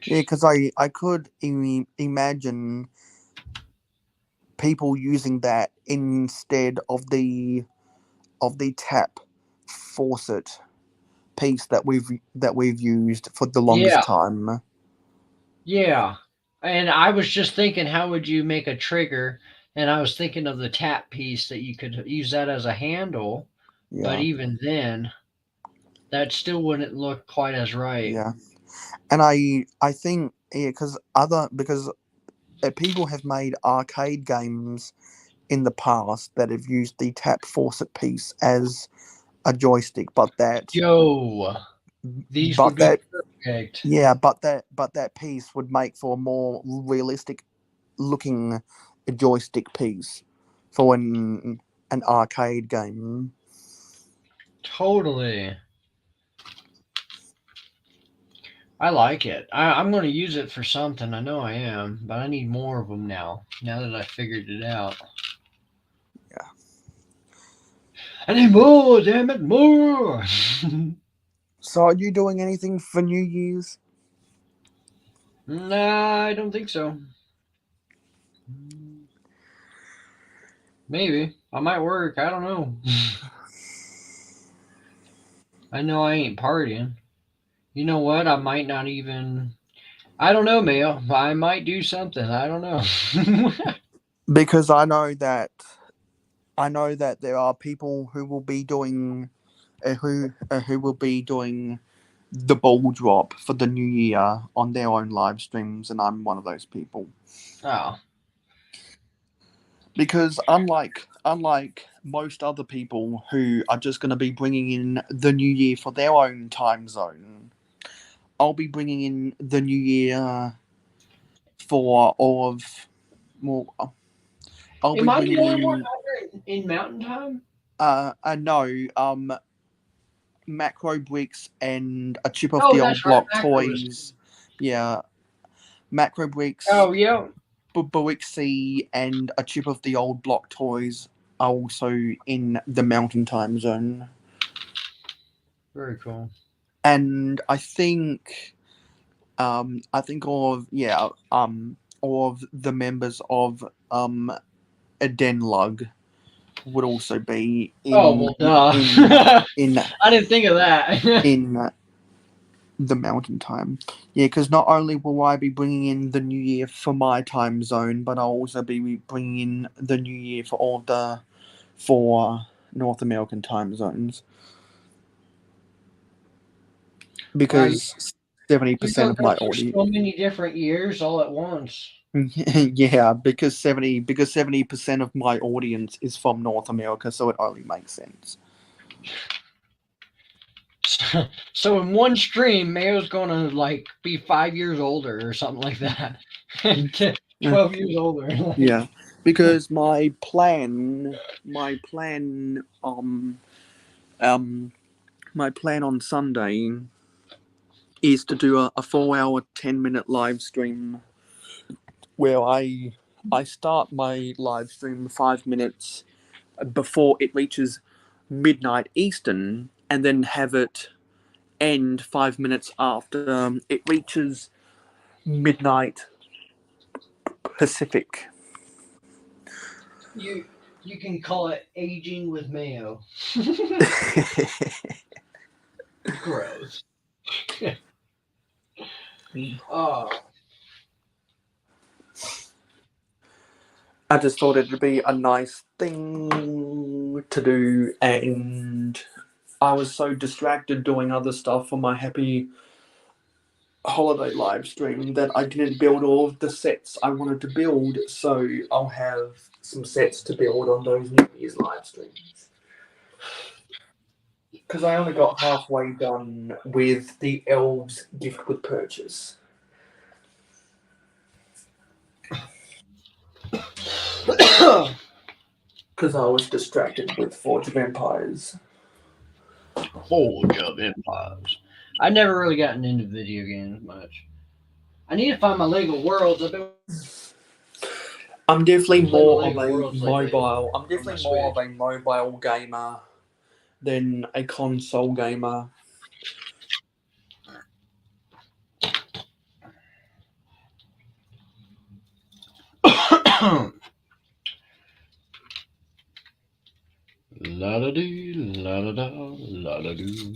yeah, because I could imagine people using that instead of the tap faucet piece that we've used for the longest Yeah. time. Yeah. And I was just thinking, how would you make a trigger? And I was thinking of the tap piece that you could use that as a handle. But Yeah, even then, that still wouldn't look quite as right. yeah, and I think because people have made arcade games in the past that have used the tap faucet piece as a joystick, but Yo, these would be that perfect. yeah, but that piece would make for a more realistic looking joystick piece for an arcade game. Totally. I like it. I'm going to use it for something. I know I am, but I need more of them now. Now that I figured it out. Yeah. I need more, damn it, more. So, are you doing anything for New Year's? Nah, I don't think so. Maybe. I might work. I don't know. I know I ain't partying. You know what? I might not even. I don't know, Mayo. I might do something. I don't know. Because I know that there are people who will be doing who will be doing the ball drop for the new year on their own live streams, and I'm one of those people. Oh. Because unlike most other people who are just going to be bringing in the new year for their own time zone, I'll be bringing in the new year for all of well, I'll Am be I the bringing only one in out here in Mountain Time? no macro bricks and a chip of Oh, the old that's right. block Macro is. toys. Yeah, macro bricks, Oh, yeah. Buixi, and a chip of the old block toys are also in the mountain time zone. Very cool. And I think all of the members of a Den Lug would also be Oh, well, duh. in I didn't think of that. in the mountain time. Yeah, because not only will I be bringing in the new year for my time zone, but I'll also be bringing in the new year for all the four North American time zones. Wow, you, Because 70% look of my up for audience. so many different years all at once. Yeah, because 70% of my audience is from North America, so it only makes sense. So in one stream, Mayo's gonna like be 5 years older or something like that. 12 years older. Yeah, because um my plan on Sunday is to do a 4 hour 10-minute live stream where I start my live stream 5 minutes before it reaches midnight Eastern, and then have it end 5 minutes after it reaches midnight Pacific. you you can call it aging with Mayo. Gross. Oh. I just thought it'd be a nice thing to do, and I was so distracted doing other stuff for my happy holiday live stream that I didn't build all of the sets I wanted to build, so I'll have some sets to build on those New Year's live streams. Because I only got halfway done with the elves gift with purchase. Because I was distracted with Forge of Empires. Forge of Empires. I never really gotten into video games much. I need to find my Lego Worlds. I'm definitely playing more of Lego a Worlds lately mobile. I'm on definitely my more of Switch. a mobile gamer than a console gamer. La da doo, la da da, la da doo.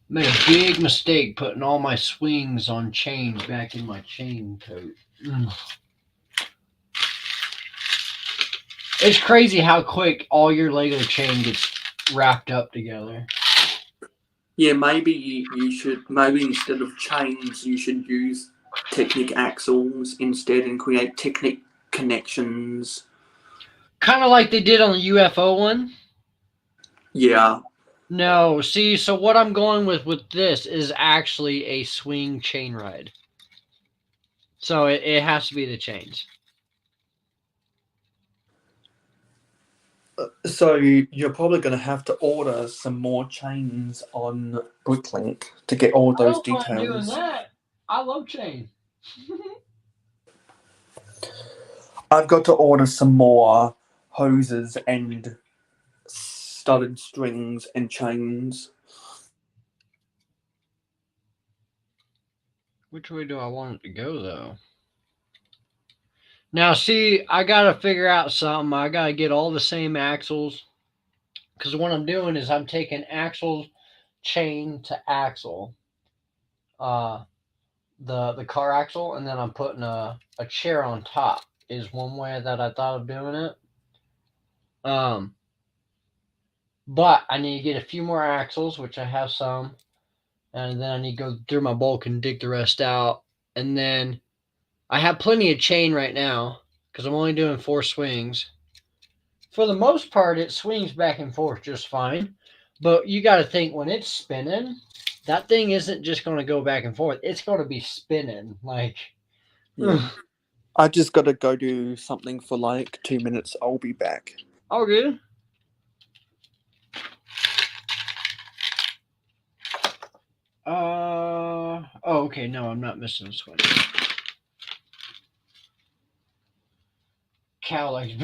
Made a big mistake putting all my swings on chains back in my chain coat. It's crazy how quick all your Lego chain gets wrapped up together. Yeah, maybe you should, maybe instead of chains, you should use Technic axles instead and create Technic connections. Kind of like they did on the UFO one. Yeah. No, see, so what I'm going with this is actually a swing chain ride. So it has to be the chains. So you're probably going to have to order some more chains on Bricklink to get all those details. I don't mind doing that. I love chain. I've got to order some more hoses and studded strings and chains. Which way do I want it to go, though? Now, see, I got to figure out something. I got to get all the same axles. Because what I'm doing is I'm taking axles, chain to axle. The car axle, and then I'm putting a chair on top is one way that I thought of doing it. But I need to get a few more axles, which I have some, and then I need to go through my bulk and dig the rest out. And then I have plenty of chain right now because I'm only doing 4 swings. For the most part, it swings back and forth just fine. But you got to think when it's spinning, that thing isn't just going to go back and forth. It's going to be spinning. Like, Yeah. I just got to go do something for like 2 minutes. I'll be back. all good. Oh, okay. No, I'm not missing a swing. Cow like,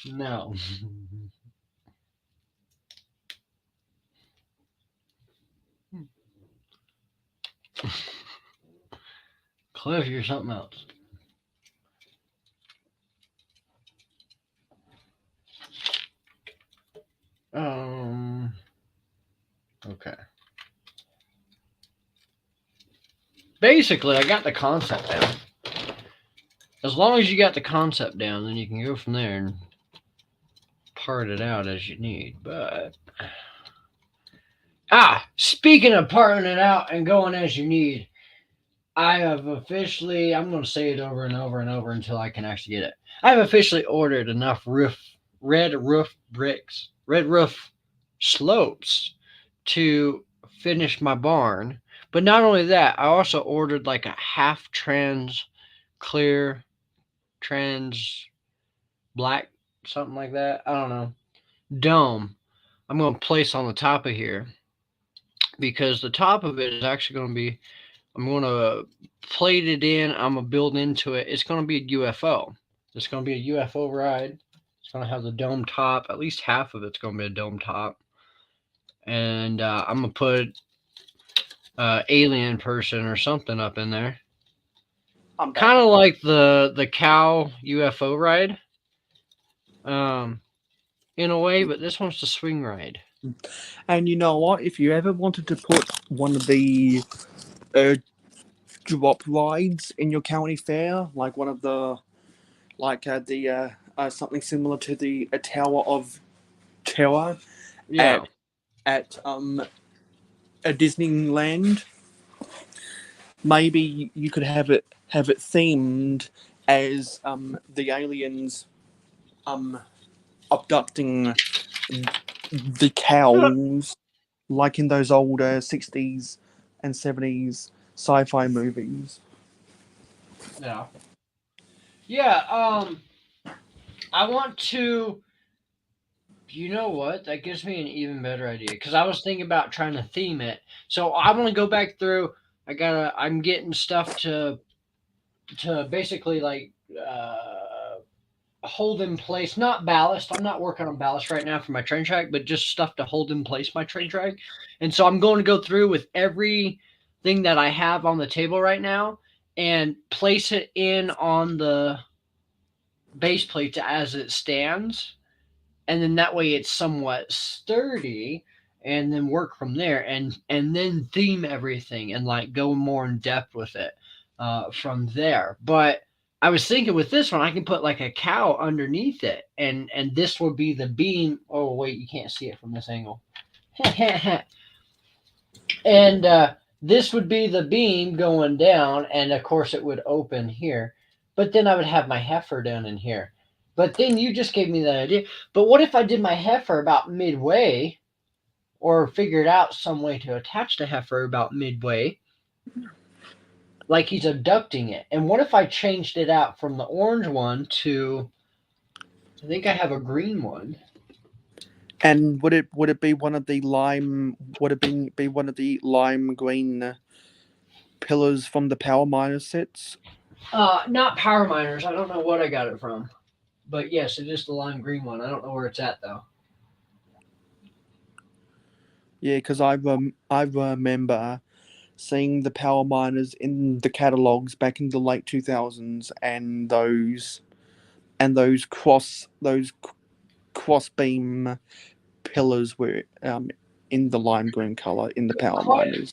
no. Cliff, you're something else. Okay. Basically, I got the concept down. As long as you got the concept down, then you can go from there and part it out as you need. But speaking of parting it out and going as you need, I have officially, I'm going to say it over and over and over until I can actually get it. I have officially ordered enough red roof slopes to finish my barn. But not only that, I also ordered like a half clear trans black, something like that. I don't know. Dome. I'm going to place on the top of here because the top of it is actually going to be, I'm going to plate it in. I'm going to build into it. It's going to be a UFO. It's going to be a UFO ride. It's going to have the dome top. At least half of it's going to be a dome top. And I'm going to put alien person or something up in there. I'm back. Kind of like the cow UFO ride, in a way, but this one's the swing ride. And you know what? If you ever wanted to put one of the uh, drop rides in your county fair, like one of the something similar to the Tower of Terror Yeah. at a Disneyland, maybe you could have it themed as the aliens abducting the cows, like in those older 60s and 70s sci-fi movies. Yeah. Yeah. I want to. You know what? That gives me an even better idea because I was thinking about trying to theme it. So I want to go back through. I'm getting stuff to basically like hold in place, not ballast. I'm not working on ballast right now for my train track, but just stuff to hold in place my train track. And so I'm going to go through with everything that I have on the table right now and place it in on the base plate as it stands, and then that way it's somewhat sturdy, and then work from there, and then theme everything and like go more in depth with it from there. But I was thinking with this one I can put like a cow underneath it, and this would be the beam. Oh wait, you can't see it from this angle. And this would be the beam going down, and of course it would open here, but then I would have my heifer down in here. But then you just gave me that idea. But what if I did my heifer about midway, or figured out some way to attach the heifer about midway, like he's abducting it? And what if I changed it out from the orange one to, I think I have a green one. And would it be one of the lime? Would it be one of the lime green pillars from the Power Miners sets? Not power miners. I don't know what I got it from. But yes, it is the lime green one. I don't know where it's at though. Yeah, because I remember seeing the Power Miners in the catalogs back in the late 2000s, and those cross beam pillars were in the lime green color in the Power Quite, Miners.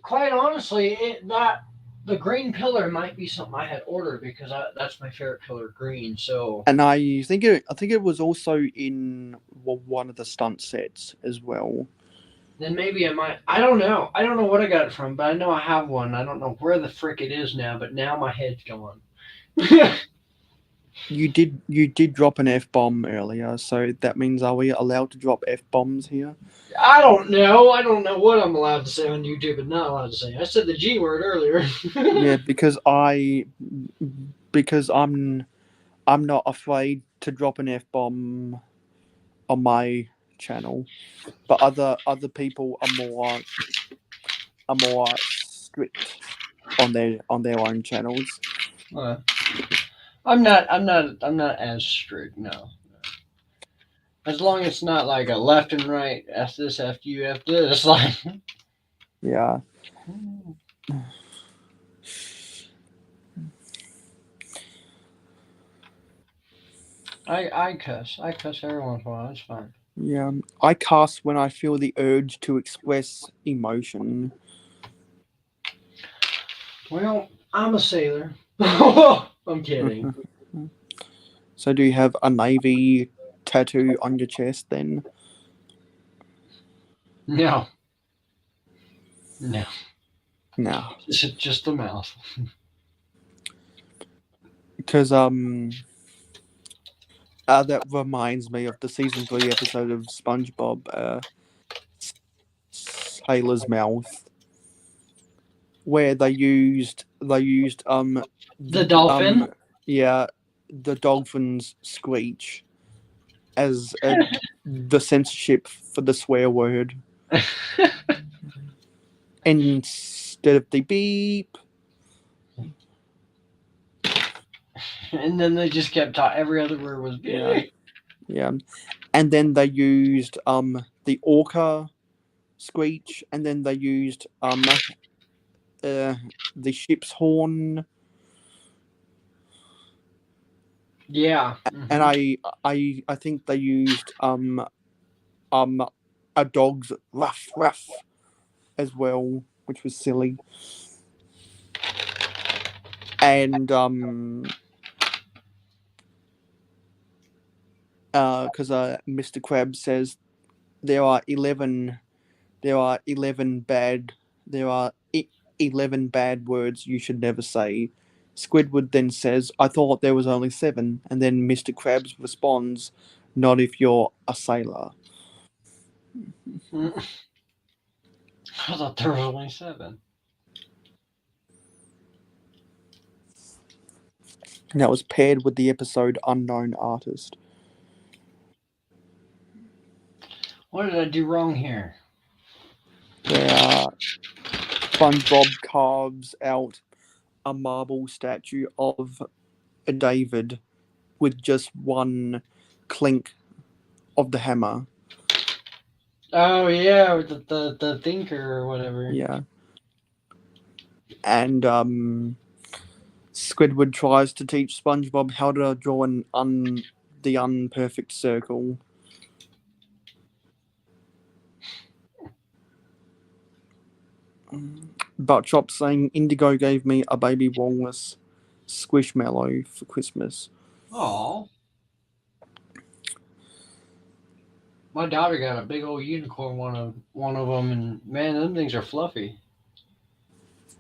quite honestly, that the green pillar might be something I had ordered because that's my favorite color, green. So And I think it was also in one of the stunt sets as well. then maybe I might. I don't know. I don't know what I got it from, but I know I have one. I don't know where the frick it is now, but now my head's going. You did drop an F bomb earlier, so that means, are we allowed to drop F bombs here? I don't know. I don't know what I'm allowed to say on YouTube and not allowed to say. I said the G word earlier. Yeah, because I'm not afraid to drop an F bomb on my channel, but other people are more strict on their own channels. Uh, I'm not. I'm not. I'm not as strict. No. As long as it's not like a left and right, F this, F you, F this. Like, Yeah. I cuss. I cuss every once in a while. It's fine. Yeah, I cuss when I feel the urge to express emotion. Well, I'm a sailor. I'm kidding. So, do you have a navy tattoo on your chest then? No. No. No, Just the mouth. because that reminds me of the season 3 episode of SpongeBob, Sailor's Mouth, where they used The dolphin. yeah, the dolphin's screech as the censorship for the swear word instead of the beep. And then they just kept talking. Every other word was big. Yeah, and then they used the orca screech, and then they used the ship's horn, Yeah. and I think they used a dog's ruff ruff as well, which was silly. And because Mr. Krabs says there are 11 there are 11 bad there are 11 bad words you should never say. Squidward then says, "I thought there was only 7," and then Mr. Krabs responds, "Not if you're a sailor." I thought there was only 7. And that was paired with the episode Unknown Artist. What did I do wrong here? Where SpongeBob carves out a marble statue of David with just one clink of the hammer. Oh yeah, with the thinker or whatever. Yeah. And Squidward tries to teach SpongeBob how to draw the unperfect circle. But Chop saying Indigo gave me a baby walrus squishmallow for Christmas. Oh. My daughter got a big old unicorn one of them, and man, them things are fluffy.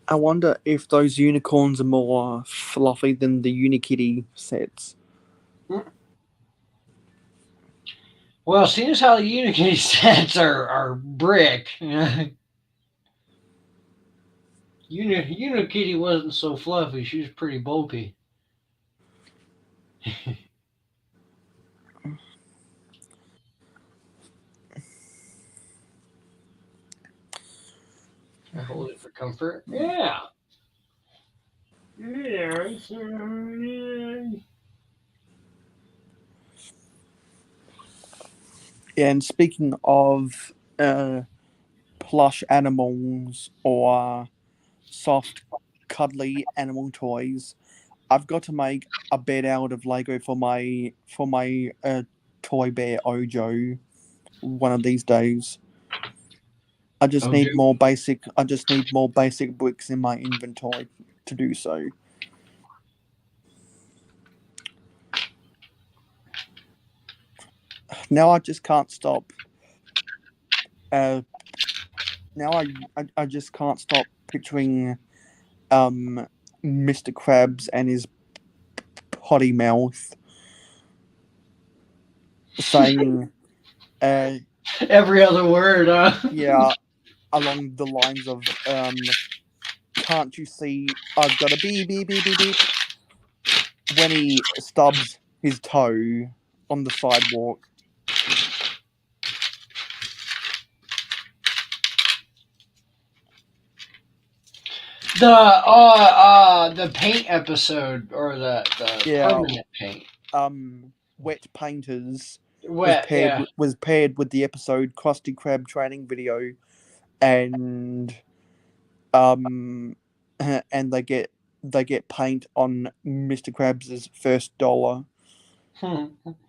I wonder if those unicorns are more fluffy than the Unikitty sets. Well, seeing as how the Unikitty sets are brick, Unikitty wasn't so fluffy. She was pretty bulky. I hold it for comfort. Yeah. Yeah. And speaking of plush animals or soft, cuddly animal toys, I've got to make a bed out of Lego for my toy bear Ojo one of these days. I just need more basic bricks in my inventory to do so. Now I just can't stop. Now I just can't stop picturing Mr. Krabs and his potty mouth saying Every other word, yeah, along the lines of can't you see I've got a beep beep beep beep beep when he stubs his toe on the sidewalk. The paint episode or the permanent paint. Wet Painters Wet, was paired with the episode Krusty Krab training video, and and they get paint on Mr. Krabs' first dollar,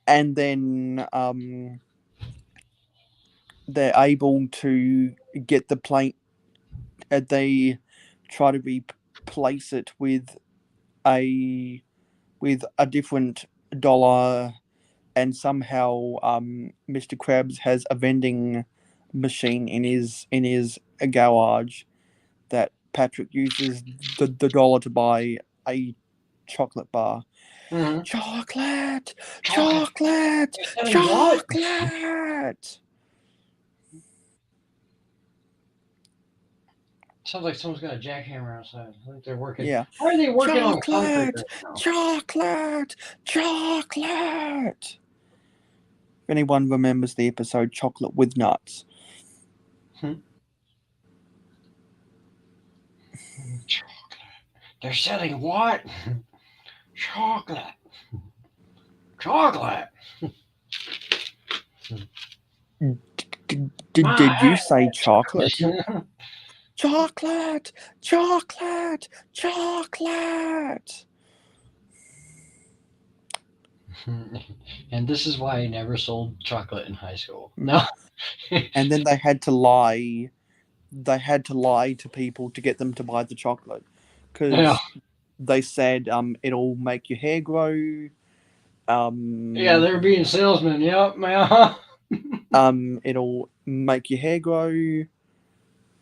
and then they're able to get the paint. They try to replace it with a different dollar, and somehow Mr. Krabs has a vending machine in his garage that Patrick uses the dollar to buy a chocolate bar. Mm-hmm. Chocolate. Sounds like someone's got a jackhammer outside. I think they're working. Yeah. How are they working on concrete right now? Chocolate. If anyone remembers the episode Chocolate with Nuts. Chocolate. They're selling what? Chocolate. Did you say chocolate? Chocolate. And this is why I never sold chocolate in high school. No. And then they had to lie. They had to lie to people to get them to buy the chocolate, Yeah. because they said it'll make your hair grow. Yeah, they're being salesmen. Yep. Yeah. It'll make your hair grow.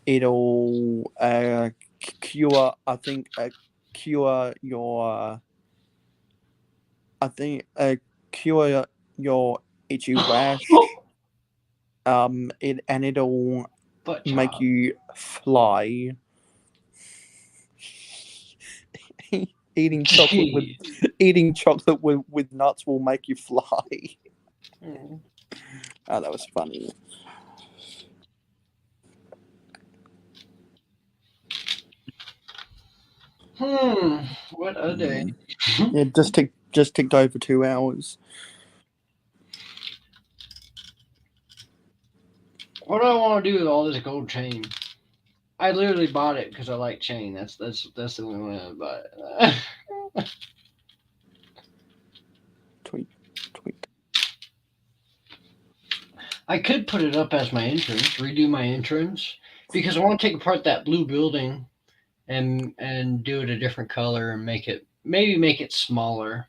It'll cure. I think cure your. I think cure your itchy rash. It'll But make child. you fly. Eating chocolate with Gee. nuts will make you fly. Mm. Oh, that was funny. What a day. Yeah, just ticked over 2 hours. What do I want to do with all this gold chain? I literally bought it because I like chain. That's the only way I bought it. Tweet, tweet. I could put it up as my entrance, redo my entrance, because I want to take apart that blue building and do it a different color and make it smaller.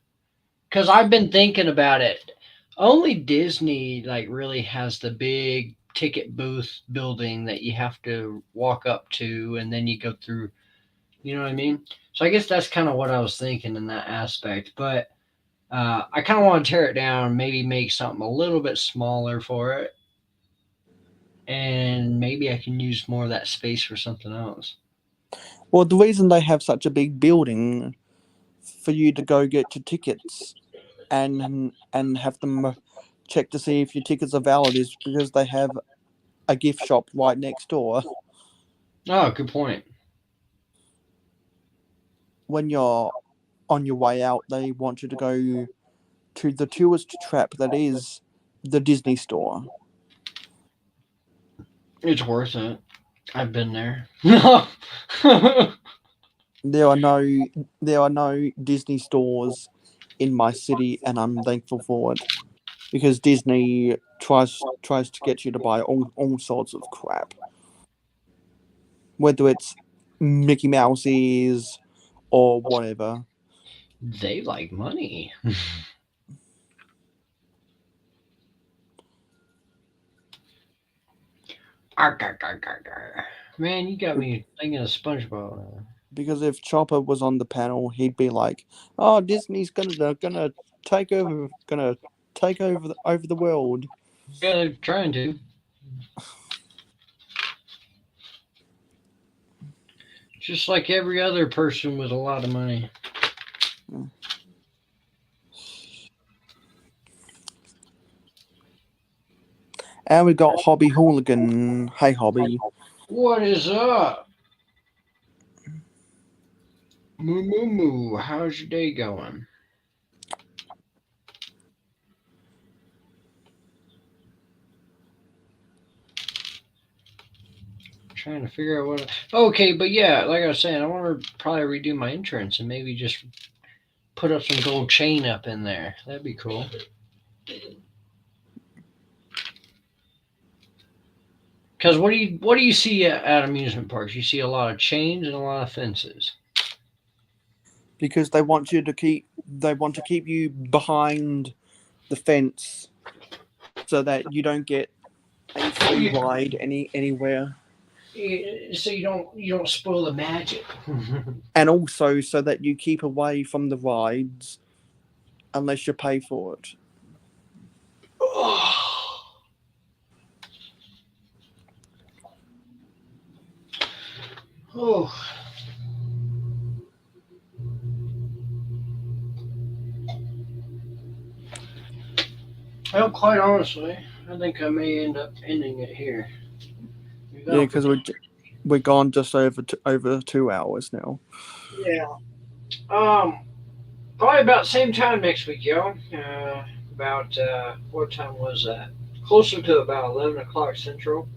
Because I've been thinking about it. Only Disney like really has the big ticket booth building that you have to walk up to and then you go through. You know what I mean? So I guess that's kind of what I was thinking in that aspect. But I kind of want to tear it down, maybe make something a little bit smaller for it, and maybe I can use more of that space for something else. Well, the reason they have such a big building for you to go get your tickets and have them check to see if your tickets are valid is because they have a gift shop right next door. Oh, good point. When you're on your way out, they want you to go to the tourist trap that is the Disney store. It's worth it. I've been there. There are no Disney stores in my city, and I'm thankful for it, because Disney tries to get you to buy all sorts of crap, whether it's Mickey Mouse's or whatever. They like money. Arr, arr, arr, arr, arr. Man, you got me thinking of SpongeBob. Because if Chopper was on the panel, he'd be like, "Oh, Disney's gonna take over, over the world." Yeah, they're trying to. Just like every other person with a lot of money. And we got Hobby Hooligan. Hey, Hobby. What is up? Moo moo moo. How's your day going? Trying to figure out what. Okay, but yeah, like I was saying, I want to probably redo my entrance and maybe just put up some gold chain up in there. That'd be cool. Because what do you see at amusement parks? You see a lot of chains and a lot of fences. Because they want to keep you behind the fence so that you don't get a free ride anywhere, So you don't spoil the magic. and also so that you keep away from the rides unless you pay for it. Oh. Well, quite honestly, I think I may end up ending it here. Yeah, because we're gone just over 2 hours now. Yeah. Probably about same time next week, yo. About what time was that? Closer to about 11 o'clock Central.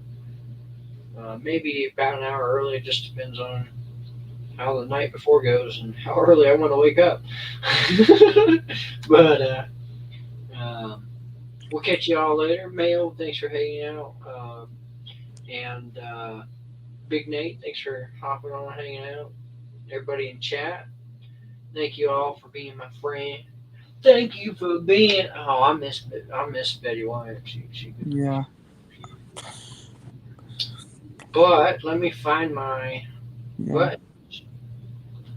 Maybe about an hour early. It just depends on how the night before goes and how early I want to wake up. But we'll catch you all later. Mayo, thanks for hanging out. And Big Nate, thanks for hopping on and hanging out. Everybody in chat, thank you all for being my friend. Thank you for being. Oh, I miss Betty White. She Yeah. But let me find my Yeah. buttons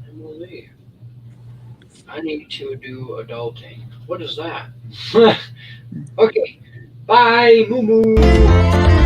and we'll leave. I need to do adulting. What is that? Okay. Bye, moo moo.